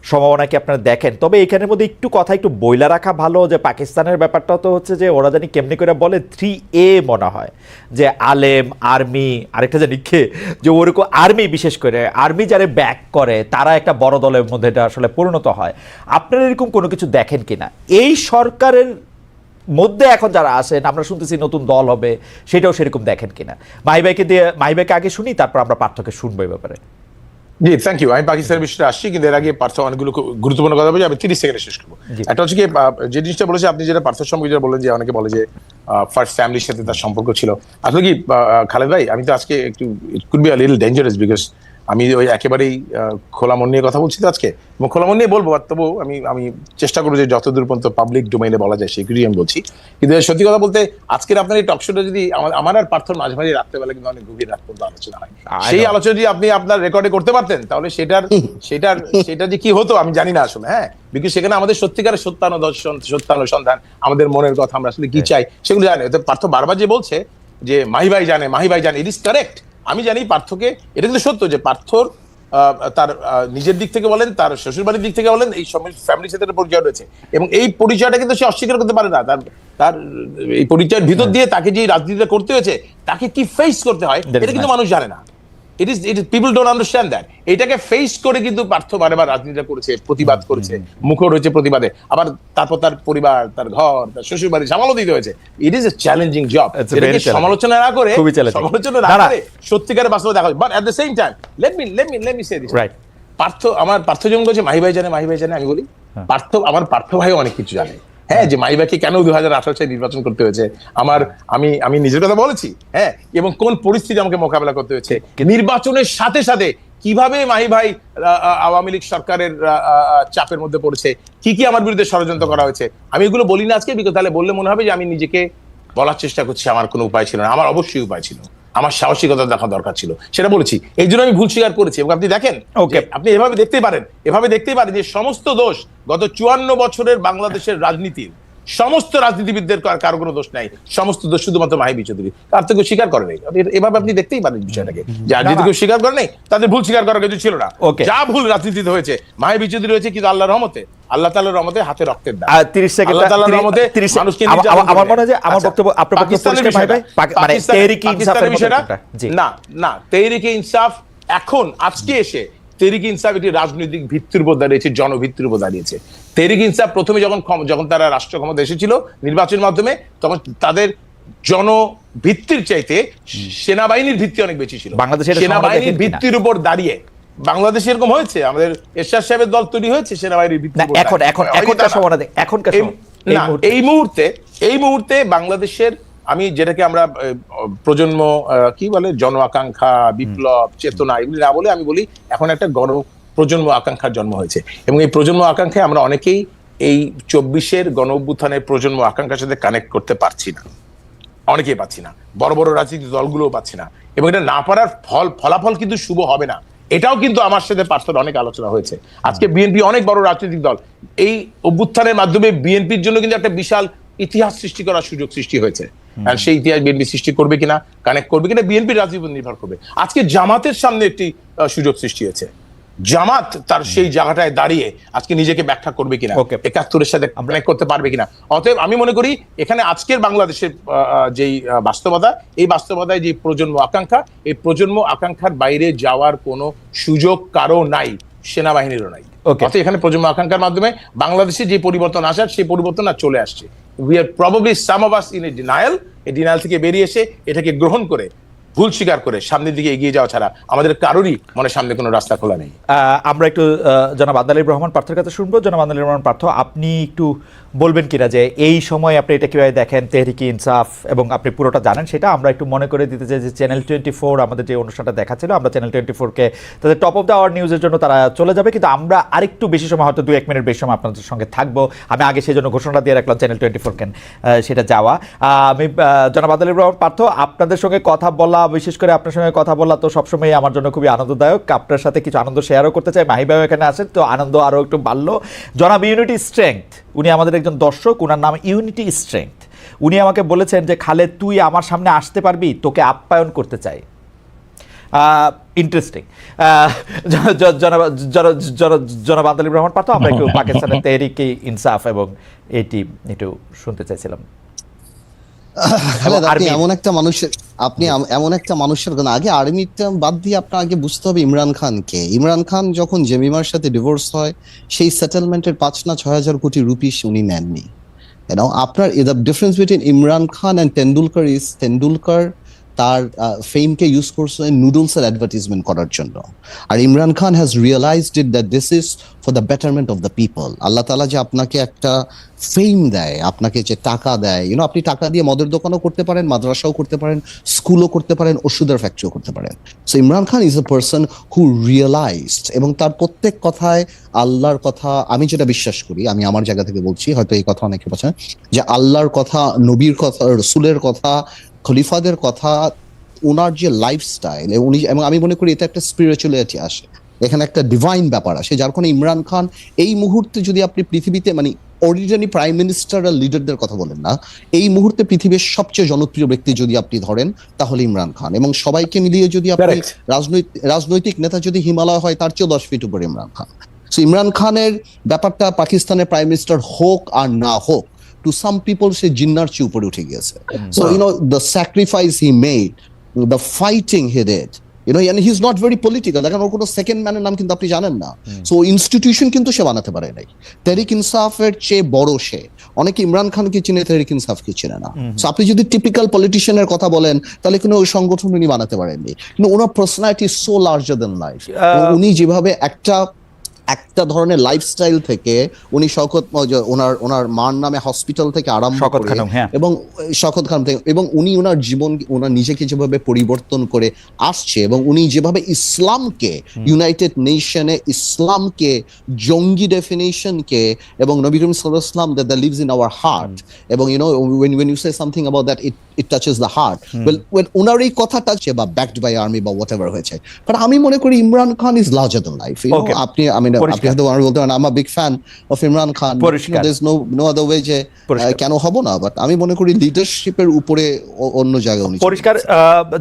সম্ভাবনা কি আপনারা দেখেন? তবে এখানের মধ্যে একটু বইলা রাখা ভালো যে পাকিস্তানের ব্যাপারটা তো হচ্ছে যে ওরা জানি কেমনি করে বলে 3A মনে হয়, যে আলেম, আর্মি, আরেকটা জানি কে, যে ওরকম আর্মি, বিশেষ করে আর্মি যারা ব্যাক করে তারা একটা বড় দলের মধ্যে এটা আসলে পরিণত হয়। আপনারা এরকম কোনো কিছু দেখেন কিনা? এই সরকারের মধ্যে এখন যারা আছেন, আমরা শুনতেছি নতুন দল হবে, সেটাও সেরকম দেখেন কিনা? মাহি ভাইকে আগে শুনি, তারপর আমরা পার্থকে শুনবো এই ব্যাপারে। জি, থ্যাংক ইউ। আমি পাকিস্তানের বিষয়টা আসছি, কিন্তু এর আগে পার্থ অনেকগুলো গুরুত্বপূর্ণ কথা বলছি, আমি 30 সেকেন্ডে শেষ করবো। একটা হচ্ছে কি, যে জিনিসটা বলেছে আপনি, যেটা পার্থের সম্পর্কে যেটা বললেন, যে অনেকে বলে যে ফার্স্ট ফ্যামিলির সাথে তার সম্পর্ক ছিল, আসলে কি খালেদ ভাই, আমি তো আজকে একটু it could be a little dangerous, because আমি ওই একেবারেই খোলা মন নিয়ে কথা বলছি তো আজকে, এবং খোলা মন নিয়ে বলবো, তবু আমি চেষ্টা করবো যে যতদূর পর্যন্ত পাবলিক ডোমেইনে বলা যায় সেগুলি আমি বলছি। কিন্তু সত্যি কথা বলতে আজকের আপনার এই টক শোটা যদি আমার আর পার্থর মাঝে মাঝে রাত্রেবেলা কিন্তু অনেক গভীর রাত পর্যন্ত আলোচনা হয়, সেই আলোচনা যদি আপনি আপনার রেকর্ডে করতে পারতেন তাহলে সেটা যে কি হতো আমি জানি না আসলে। হ্যাঁ, বিকজ সেখানে আমাদের সত্যিকারের সত্যানুসন্ধান, আমাদের মনের কথা, আমরা আসলে কি চাই সেগুলো জানে। পার্থ বারবার যে বলছে যে মাহি ভাই জানে, ইট ইজ কারেক্ট। আমি জানি পার্থকে, এটা কিন্তু সত্য যে পার্থর তার নিজের দিক থেকে বলেন, তার শ্বশুরবাড়ির দিক থেকে বলেন, এই ফ্যামিলির সাথে পরিচয় রয়েছে, এবং এই পরিচয়টা কিন্তু সে অস্বীকার করতে পারে না। তার এই পরিচয়ের ভিতর দিয়ে তাকে যে রাজনীতিটা করতে হয়েছে, তাকে কি ফেস করতে হয় এটা কিন্তু মানুষ জানে না। It is people don't understand that. এটাকে ফেস করে কিন্তু পার্থ বারবার রাজনীতিটা করেছে, প্রতিবাদ করেছে, মুখর হয়েছে প্রতিবাদে, আবার তারপর তার পরিবার, তার ঘর, তার শ্বশুর বাড়ি সামালও দিতে হয়েছে। It is a challenging job. এটাকে সমালোচনা না করে সত্যিকারের বাস্তবে দেখা হয়। But at the same time let me say this, Partha যেমন বলছে মাহি ভাই জানে, আমি বলি পার্থ ভাই অনেক কিছু জানে। হ্যাঁ, যে মাইবাকে কেন 2018 সালে নির্বাচন করতে হয়েছে, আমি নিজের কথা বলেছি। হ্যাঁ, এবং কোন পরিস্থিতি আমাকে মোকাবেলা করতে হয়েছে, নির্বাচনের সাথে সাথে কিভাবে মাহি ভাই আওয়ামী লীগ সরকারের চাপের মধ্যে পড়েছে, কি আমার বিরুদ্ধে ষড়যন্ত্র করা হয়েছে। আমি এগুলো বলি না আজকে, বিকজ তাহলে বললে মনে হবে যে আমি নিজেকে বলার চেষ্টা করছি আমার কোনো উপায় ছিল না। আমার অবশ্যই উপায় ছিল, আমার সাহসিকতা দেখা দরকার ছিল, সেটা বলেছি। এই জন্য আমি ভুল স্বীকার করেছি। এবং আপনি দেখেন, আপনি এভাবে দেখতেই পারেন যে সমস্ত দোষ গত 54 বছরের বাংলাদেশের রাজনীতির সমস্ত রাজনীতিবিদদের কারো কোনো দোষ নাই, সমস্ত দোষ শুধুমাত্র মাহি চৌধুরী। তার থেকে স্বীকার করে নাই। এভাবে আপনি দেখতেই পারেন বিষয়টাকে, যে রাজনীতি কেউ স্বীকার করে নাই, তাদের ভুল স্বীকার করার কিছু ছিল না। যা ভুল রাজনীতিতে হয়েছে, মাহি চৌধুরী হয়েছে কিন্তু আল্লাহর রহমতে, আল্লাহ তাআলার রহমতে হাতে রক্তের দাগ। 30 সেকেন্ড আমার মনে হয় যে আমার বক্তব্য আপনার পরিষ্কার ভাই মানে তেহরিকে ইনসাফের বিষয়টা না তেহরিকে ইনসাফ এখন আজকে এসে তেহরিকে ইনসাফ একটি রাজনৈতিক ভিত্তির উপর দাঁড়িয়েছে, জনভিত্তির উপর দাঁড়িয়েছে। তেহরিকে ইনসাফ প্রথমে যখন তারা রাষ্ট্র ক্ষমতা এসেছিল নির্বাচনের মাধ্যমে, তখন তাদের জনভিত্তির চাইতে সেনাবাহিনীর ভিত্তি অনেক বেশি ছিল। সেনাবাহিনীর ভিত্তির উপর দাঁড়িয়ে বাংলাদেশে এরকম হয়েছে, আমাদের এরশাদ সাহেবের দল তৈরি হয়েছে সেনাবাহিনীর ভিত্তির উপর। এই মুহূর্তে বাংলাদেশের, আমি যেটাকে আমরা প্রজন্ম কি বলে, জন আকাঙ্ক্ষা, বিপ্লব, চেতনা, এগুলি না বলে আমি বলি এখন একটা প্রজন্ম আকাঙ্ক্ষার জন্ম হয়েছে। এবং এই প্রজন্ম আকাঙ্ক্ষায় আমরা অনেকেই এই 24-এর গণ অভ্যুত্থানের প্রজন্ম আকাঙ্ক্ষার সাথে কানেক্ট করতে পারছি না, অনেকেই পাচ্ছি না, বড় বড় রাজনৈতিক দলগুলোও পাচ্ছি না। এবং এটা না পারার ফলাফল কিন্তু শুভ হবে না। এটাও কিন্তু আমার সাথে পার্থর অনেক আলোচনা হয়েছে। আজকে বিএনপি অনেক বড় রাজনৈতিক দল, এই অভ্যুত্থানের মাধ্যমে বিএনপির জন্য কিন্তু একটা বিশাল ইতিহাস সৃষ্টি করার সুযোগ সৃষ্টি হয়েছে। আর সেই ইতিহাস বিএনপি সৃষ্টি করবে কিনা, কানেক্ট করবে কিনা, বিএনপির রাজনীতি নির্ভর করবে। আজকে জামাতের সামনে একটি সুযোগ সৃষ্টি হয়েছে। জামাত তার সেই জায়গাটায় দাঁড়িয়ে আজকে নিজেকে ব্যাখ্যা করবে কিনা, 71-এর সাথে কানেক্ট করতে পারবে কিনা। অতএব আমি মনে করি এখানে আজকের বাংলাদেশের যেই বাস্তবতা, এই বাস্তবতায় যে প্রজন্ম আকাঙ্ক্ষা, এই প্রজন্ম আকাঙ্ক্ষার বাইরে যাওয়ার কোনো সুযোগ কারো নাই, সেনাবাহিনীরও নাই। অতএব এখানে প্রজন্ম আকাঙ্ক্ষার মাধ্যমে বাংলাদেশে যে পরিবর্তন আসার, সেই পরিবর্তন আর চলে আসছে। We are probably some of us in a denial. এই ডিনায়াল থেকে বেরিয়ে এসে এটাকে গ্রহণ করে, ভুল স্বীকার করে সামনের দিকে এগিয়ে যাওয়া ছাড়া আমাদের কারোরই মনে সামনে কোনো রাস্তা খোলা নেই। আমরা একটু জনাব আদালির রহমান পার্থের কাছে শুনবো। জনাব আদালির রহমান পার্থ, আপনি একটু বলবেন কিনা যে এই সময় আপনি এটা কিভাবে দেখেন, তেহরিকে ইনসাফ, এবং আপনি পুরোটা জানেন সেটা। আমরা একটু মনে করে দিতে চাই যে চ্যানেল 24 আমাদের যে অনুষ্ঠানটা দেখাচ্ছিল, আমরা চ্যানেল 24-কে তাদের টপ অফ দ্য আওয়ার নিউজের জন্য তারা চলে যাবে, কিন্তু আমরা আরেকটু বেশি সময়, হয়তো 2-1 মিনিট বেশি সময় আপনাদের সঙ্গে থাকবো। আমি আগে সেই জন্য ঘোষণা দিয়ে রাখলাম চ্যানেল 24 সেটা যাওয়া। আমি জনাব আদালির রহমান পার্থ, আপনাদের সঙ্গে কথা বলা, বিশেষ করে আপনার সঙ্গে কথা বলা তো সবসময় আমার জন্য খুবই আনন্দদায়ক। আপনার সাথে কিছু আনন্দ শেয়ারও করতে চাই। মাহি ভাই এখানে আসেন তো আনন্দ আরও একটু বাড়লো। জনাব ইউনিটি স্ট্রেংথ, উনি আমাদের একজন দর্শক, উনার নাম ইউনিটি স্ট্রেংথ। উনি আমাকে বলেছেন যে খালেদ, তুই আমার সামনে আসতে পারবি, তোকে আপ্যায়ন করতে চাই। ইন্টারেস্টিং। জনাব আদালির রহমান পার্থ, আমরা একটু পাকিস্তানের তেহরিকে ইনসাফ এবং এটি একটু শুনতে চাইছিলাম। আপনি এমন একটা মানুষের আগে আর্মিটা বাদ দিয়ে আপনার আগে বুঝতে হবে ইমরান খানকে। ইমরান খান যখন জেমিমার সাথে ডিভোর্স হয়, সেই সেটেলমেন্টের 5 না 6,000 কোটি রুপি উনি নেননি। আপনার the difference between Imran Khan and Tendulkar is Tendulkar তার ফেমকে ইউজ করছে নুডলসের অ্যাডভার্টাইজমেন্ট করার জন্য। আর Imran Khan has realised it that this is for the betterment of the people. Allah তাআলা যে আপনাকে একটা ফেম দেয়, আপনাকে যে টাকা দেয়, আপনি টাকা দিয়ে মদের দোকানও করতে পারেন, মাদ্রাসাও করতে পারেন, স্কুলও করতে পারেন, ওষুধের ফ্যাক্টরিও করতে পারেন। So Imran Khan is a person who realised, এবং তার প্রত্যেক কথায় আল্লাহর কথা, আমি যেটা বিশ্বাস করি, আমি আমার জায়গা থেকে বলছি, হয়তো এই কথা অনেকে বলছেন, যে আল্লাহর কথা, নবীর কথা, রসুলের কথা, খলিফাদের কথা, ওনার যে লাইফস্টাইল, এবং আমি মনে করি এটা একটা স্পিরিচুয়ালিটি আসে, এখানে একটা ডিভাইন ব্যাপার আসে, যার কারণে ইমরান খান এই মুহূর্তে, যদি আপনি পৃথিবীতে অরিজিনালি প্রাইম মিনিস্টার আর লিডারদের কথা বলেন না, এই মুহূর্তে পৃথিবীর সবচেয়ে জনপ্রিয় ব্যক্তি যদি আপনি ধরেন, তাহলে ইমরান খান। এবং সবাইকে মিলিয়ে যদি আপনি রাজনৈতিক নেতা যদি হিমালয় হয়, তার চেয়ে 10 ফিট উপরে ইমরান খান। সো ইমরান খানের ব্যাপারটা, পাকিস্তানের প্রাইম মিনিস্টার হোক আর না হোক, টু সাম পিপল সে জিন্নার চেয়ে উপরে উঠে গিয়েছে। So the sacrifice he made, the fighting he did, and he's not very political. দেখেন, ওর কোনো সেকেন্ড ম্যানের নাম কিন্তু আপনি জানেন না। সো ইনস্টিটিউশন কিন্তু সে বানাতে পারে নাই। তেহরিক ইনসাফের চেয়ে বড় সে। অনেকে ইমরান খানকে চিনে, তেহরিক ইনসাফকে চিনে না। সো আপনি যদি টিপিক্যাল পলিটিশিয়ানের কথা বলেন, তাহলে কিন্তু ওই সংগঠন উনি বানাতে পারেননি। কিন্তু ওনার personality so larger than life. উনি যেভাবে একটা ধরনের লাইফস্টাইল থেকে, উনি ওনার মার নামে হসপিটাল থেকে আরম্ভ করে, এবং শওকত খান থেকে, এবং উনি ওনার জীবন, ওনার নিজেকে যেভাবে পরিবর্তন করে আসছে, এবং উনি যেভাবে ইসলামকে, ইউনাইটেড নেশনে ইসলামকে, জঙ্গি ডেফিনেশনকে, এবং নবী করিম সাল্লাল্লাহু আলাইহি ওয়াসাল্লাম that lives in our heart, এবং when you say something about that, it touches the heart. Well, ওনার এই কথাটা বা backed by army বা whatever হয়েছে, বাট আমি মনে করি Imran Khan is larger than life. আপনি হয়তো বলতে পারেন I'm a big fan of Imran Khan, there's no other way যে কেন হব না, বাট আমি মনে করি লিডারশিপের উপরে অন্য জায়গায় উনি পরিষ্কার।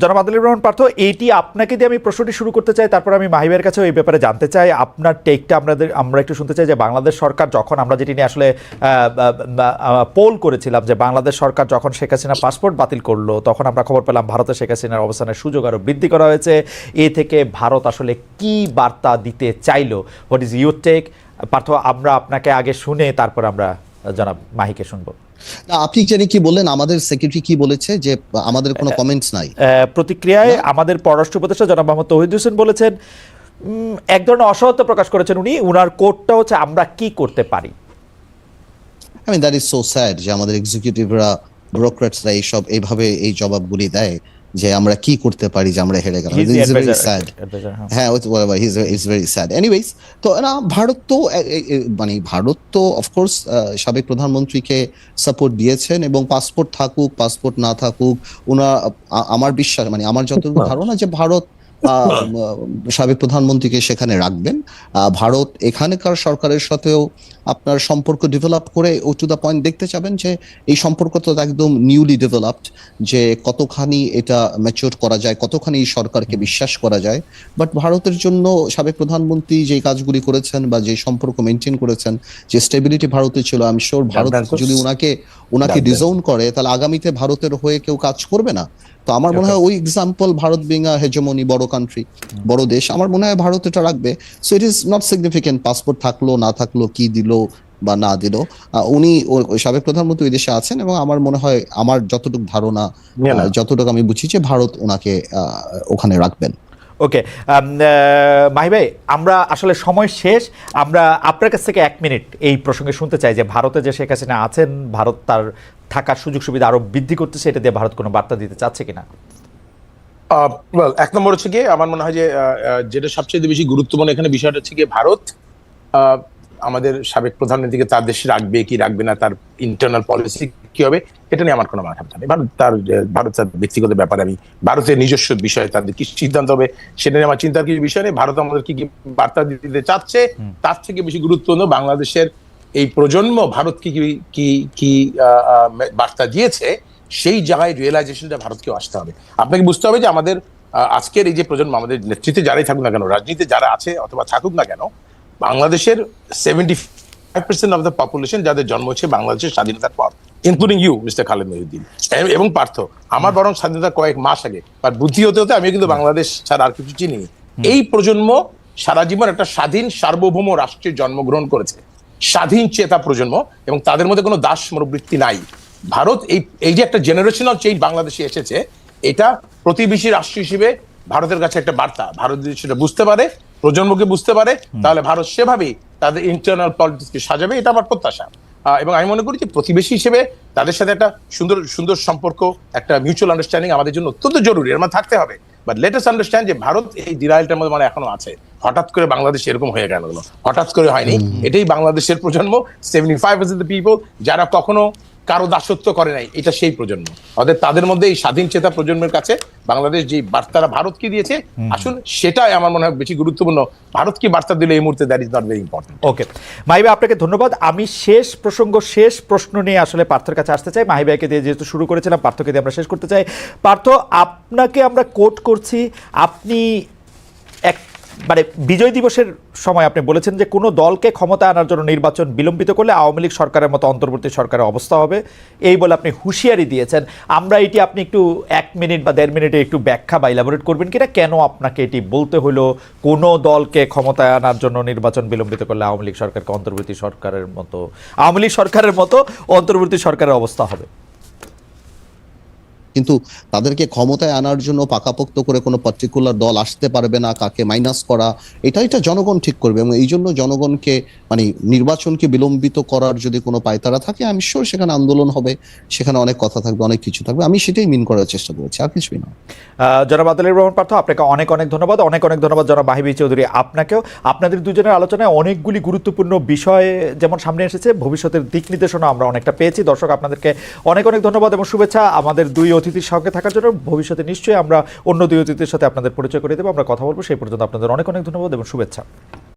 জনাব আদিলুর রহমান পার্থ, এইটি আপনাকে দিয়ে আমি প্রশ্নটি শুরু করতে চাই, তারপর আমি মাহিবের কাছেও এই ব্যাপারে জানতে চাই, আপনার টেকটা আমরা একটু শুনতে চাই, যে বাংলাদেশ সরকার যখন, আমরা যেটি নিয়ে আসলে পোল করেছিলাম, যে বাংলাদেশ সরকার যখন শেখ হাসিনা পাসপোর্ট বাতিল করলো, তখন আমরা খবর পেলাম ভারতে শেখ হাসিনার অবস্থানের সুযোগ আরও বৃদ্ধি করা হয়েছে। এ থেকে ভারত আসলে কি বার্তা দিতে চাইলো? What is your take? Partha, আমরা আপনাকে আগে শুনে তারপর আমরা জনাব মাহিকে শুনবো। আপনি জানি কি বললেন, আমাদের সেক্রেটারি কি বলেছে, যে আমাদের কোনো কমেন্টস নাই। প্রতিক্রিয়ায় আমাদের পররাষ্ট্র উপদেষ্টা জনাব মোহাম্মদ তৌহিদ হোসেন বলেছেন, এক ধরনের অসহত্য প্রকাশ করেছেন উনি। উনার কোটটা হচ্ছে, আমরা কি করতে পারি। I mean, that is so sad যে আমাদের এক্সিকিউটিভরা, ব্যুরোক্র্যাটসরা এইভাবে এই জবাবগুলি দেয়, যে আমরা কি করতে পারি, যে আমরা হেরে গেলাম। This is very sad. হ্যাঁ, he's very sad. Anyways, তো ভারত তো অফকোর্স সাবেক প্রধানমন্ত্রীকে সাপোর্ট দিয়েছেন, এবং পাসপোর্ট থাকুক, পাসপোর্ট না থাকুক, আমার বিশ্বাস, আমার যতটুকু ধারণা, যে ভারত সাবেক প্রধানমন্ত্রীকে সেখানে রাখবেন। ভারত এখানকার সরকারের সাথেও আপনার সম্পর্ক ডেভেলপ করে টু দ্য পয়েন্ট দেখতে চাবেন, যে এই সম্পর্ক তো একদম নিউলি ডেভেলপড, যে কতখানি এটা ম্যাচিওর করা যায়, কতখানি এই সরকারকে বিশ্বাস করা যায়। বাট ভারতের জন্য সাবেক প্রধানমন্ত্রী যে কাজগুলি করেছেন, বা যে সম্পর্ক মেনটেন করেছেন, যে স্টেবিলিটি ভারতে ছিল, আমি শিওর ভারত যদি ওনাকে ডিজাউন করে, তাহলে আগামীতে ভারতের হয়ে কেউ কাজ করবে না। তো আমার মনে হয় ওই example, Bharat being a hegemony, বড় কান্ট্রি, বড় দেশ, আমার মনে হয় ভারত এটা রাখবে। So it is not significant passport থাকলো না থাকলো, কি দিল বা না দিল। উনি সাবেক প্রধানমন্ত্রী ওই দেশে আছেন, এবং আমার মনে হয়, আমার যতটুকু ধারণা, যতটুকু আমি বুঝি, যে ভারত ওনাকে ওখানে রাখবেন। ওকে, মাহি ভাই, আমরা আসলে সময় শেষ। আমরা আপনার কাছ থেকে 1 মিনিট এই প্রসঙ্গে শুনতে চাই, যে ভারতে যে শেখ হাসিনা আছেন, ভারত তার থাকার সুযোগ সুবিধা আরো বৃদ্ধি করতেছে, এটা দিয়ে ভারত কোনো বার্তা দিতে চাচ্ছে কিনা? এক নম্বর হচ্ছে গিয়ে, আমার মনে হয় যে যেটা সবচেয়ে বেশি গুরুত্বপূর্ণ এখানে বিষয়টা হচ্ছে গিয়ে, ভারত আমাদের সাবেক প্রধানমন্ত্রীকে তার দেশে রাখবে কি রাখবে না, তার ইন্টারনাল পলিসি কি হবে, এটা নিয়ে আমার কোনো মাথা ব্যথা নেই। ভারত তার ব্যক্তিগত ব্যাপারে, আমি ভারতের নিজস্ব বিষয়ে তাদের কি সিদ্ধান্ত হবে সেটা নিয়ে আমার চিন্তার কিছু বিষয় নেই। ভারত আমাদের কি কি বার্তা দিতে চাচ্ছে, তার থেকে বেশি গুরুত্বপূর্ণ বাংলাদেশের এই প্রজন্ম ভারত কি বার্তা দিয়েছে, সেই জায়গায় রিয়েলাইজেশনটা ভারতকেও আসতে হবে। আপনাকে বুঝতে হবে যে আমাদের আজকের এই যে প্রজন্ম, আমাদের নেতৃত্বে যারাই থাকুক না কেন, রাজনীতিতে যারা আছে অথবা থাকুক না কেন, বাংলাদেশের 75% অফ দ্য পপুলেশন যাদের জন্ম হচ্ছে বাংলাদেশের স্বাধীনতার পর, including you mister Khaled Mohiuddin এবং পার্থ। আমার বরং স্বাধীনতার কয়েক মাস আগে, আর বুদ্ধি হতে হতে আমিও কিন্তু বাংলাদেশ ছাড়া আর কিছু চিনিনি। এই প্রজন্ম সারা জীবন একটা স্বাধীন সার্বভৌম রাষ্ট্রে জন্মগ্রহণ করেছে, স্বাধীন চেতা প্রজন্ম, এবং তাদের মধ্যে কোনো দাস মনোবৃত্তি নাই। ভারত এই যে একটা জেনারেশনাল চেঞ্জ বাংলাদেশে এসেছে, এটা প্রতিবেশী রাষ্ট্র হিসেবে ভারতের কাছে একটা বার্তা, ভারত যদি সেটা বুঝতে পারে, প্রজন্মকে বুঝতে পারে, তাহলে ভারত সেভাবেই তাদের ইন্টারনাল পলিটিক্সকে সাজাবে, এটা আমার প্রত্যাশা। এবং আমি মনে করি যে প্রতিবেশী হিসেবে তাদের সাথে একটা সুন্দর সুন্দর সম্পর্ক, একটা মিউচুয়াল আন্ডারস্ট্যান্ডিং আমাদের জন্য অত্যন্ত জরুরি, এর মধ্যে থাকতে হবে। বাট লেট আস আন্ডারস্ট্যান্ড যে ভারত এই ডিরাইলটার মধ্যে মানে এখনো আছে। হঠাৎ করে বাংলাদেশ এরকম হয়ে গেল, হঠাৎ করে হয়নি। এটাই বাংলাদেশের প্রজন্ম, 75% দ্য পিপল যারা কখনো কারো দাসত্ব করে নাই, এটা সেই প্রজন্ম। অর্থাৎ তাদের মধ্যে এই স্বাধীন চেতা প্রজন্মের কাছে বাংলাদেশ যে বার্তাটা ভারতকে দিয়েছে, আসুন সেটাই আমার মনে হয় বেশি গুরুত্বপূর্ণ। ভারত কি বার্তা দিলে এই মুহূর্তে, that is not very important. Okay Mahi ভাই, আপনাকে ধন্যবাদ। আমি শেষ প্রশ্ন নিয়ে আসলে পার্থর কাছে আসতে চাই। মাহি ভাইকে দিয়ে যেহেতু শুরু করেছিলাম, পার্থকে দিয়ে আমরা শেষ করতে চাই। পার্থ, আপনাকে আমরা কোট করছি, আপনি মানে বিজয় দিবসের সময় আপনি বলেছেন যে কোনো দলকে ক্ষমতা আনার জন্য নির্বাচন বিলম্বিত করলে আওয়ামী লীগ সরকারের মতো অন্তর্বর্তী সরকারের অবস্থা হবে, এই বলে আপনি হুঁশিয়ারি দিয়েছেন। আমরা এটি আপনি একটু 1 মিনিট বা 1.5 মিনিটে একটু ব্যাখ্যা বা ইলাবোরেট করবেন কিনা, কেন আপনাকে এটি বলতে হলো কোনো দলকে ক্ষমতায় আনার জন্য নির্বাচন বিলম্বিত করলে আওয়ামী লীগ সরকারকে অন্তর্বর্তী সরকারের মতো, আওয়ামী লীগ সরকারের মতো অন্তর্বর্তী সরকারের অবস্থা হবে? কিন্তু তাদেরকে ক্ষমতায় আনার জন্য পাকাপোক্ত করে কোনো পার্টিকুলার দল আসতে পারবে না, কাকে মাইনাস করা, এটা জনগণ ঠিক করবে। এবং এই জন্য জনগণকে মানে নির্বাচনকে বিলম্বিত করার যদি কোনো পায়তারা থাকে, আমি শিওর সেখানে আন্দোলন হবে, সেখানে অনেক কথা থাকবে, অনেক কিছু থাকবে। আমি সেটাই মিন করার চেষ্টা করেছি, আর কিছুই না। জনাব আদিলুর রহমান পার্থ, আপনাকে অনেক ধন্যবাদ। অনেক ধন্যবাদ জনাব মাহি বি চৌধুরী, আপনাকেও। আপনাদের দুজনের আলোচনায় অনেকগুলি গুরুত্বপূর্ণ বিষয় যেমন সামনে এসেছে, ভবিষ্যতের দিক নির্দেশনা আমরা অনেকটা পেয়েছি। দর্শক, আপনাদেরকে অনেক ধন্যবাদ এবং শুভেচ্ছা আমাদের দুই অতিথির সঙ্গে থাকার জন্য। ভবিষ্যতে নিশ্চয়ই আমরা অন্য দুই অতিথির সাথে আপনাদের পরিচয় করে দেবো, আমরা কথা বলবো। সেই পর্যন্ত আপনাদের অনেক ধন্যবাদ এবং শুভেচ্ছা।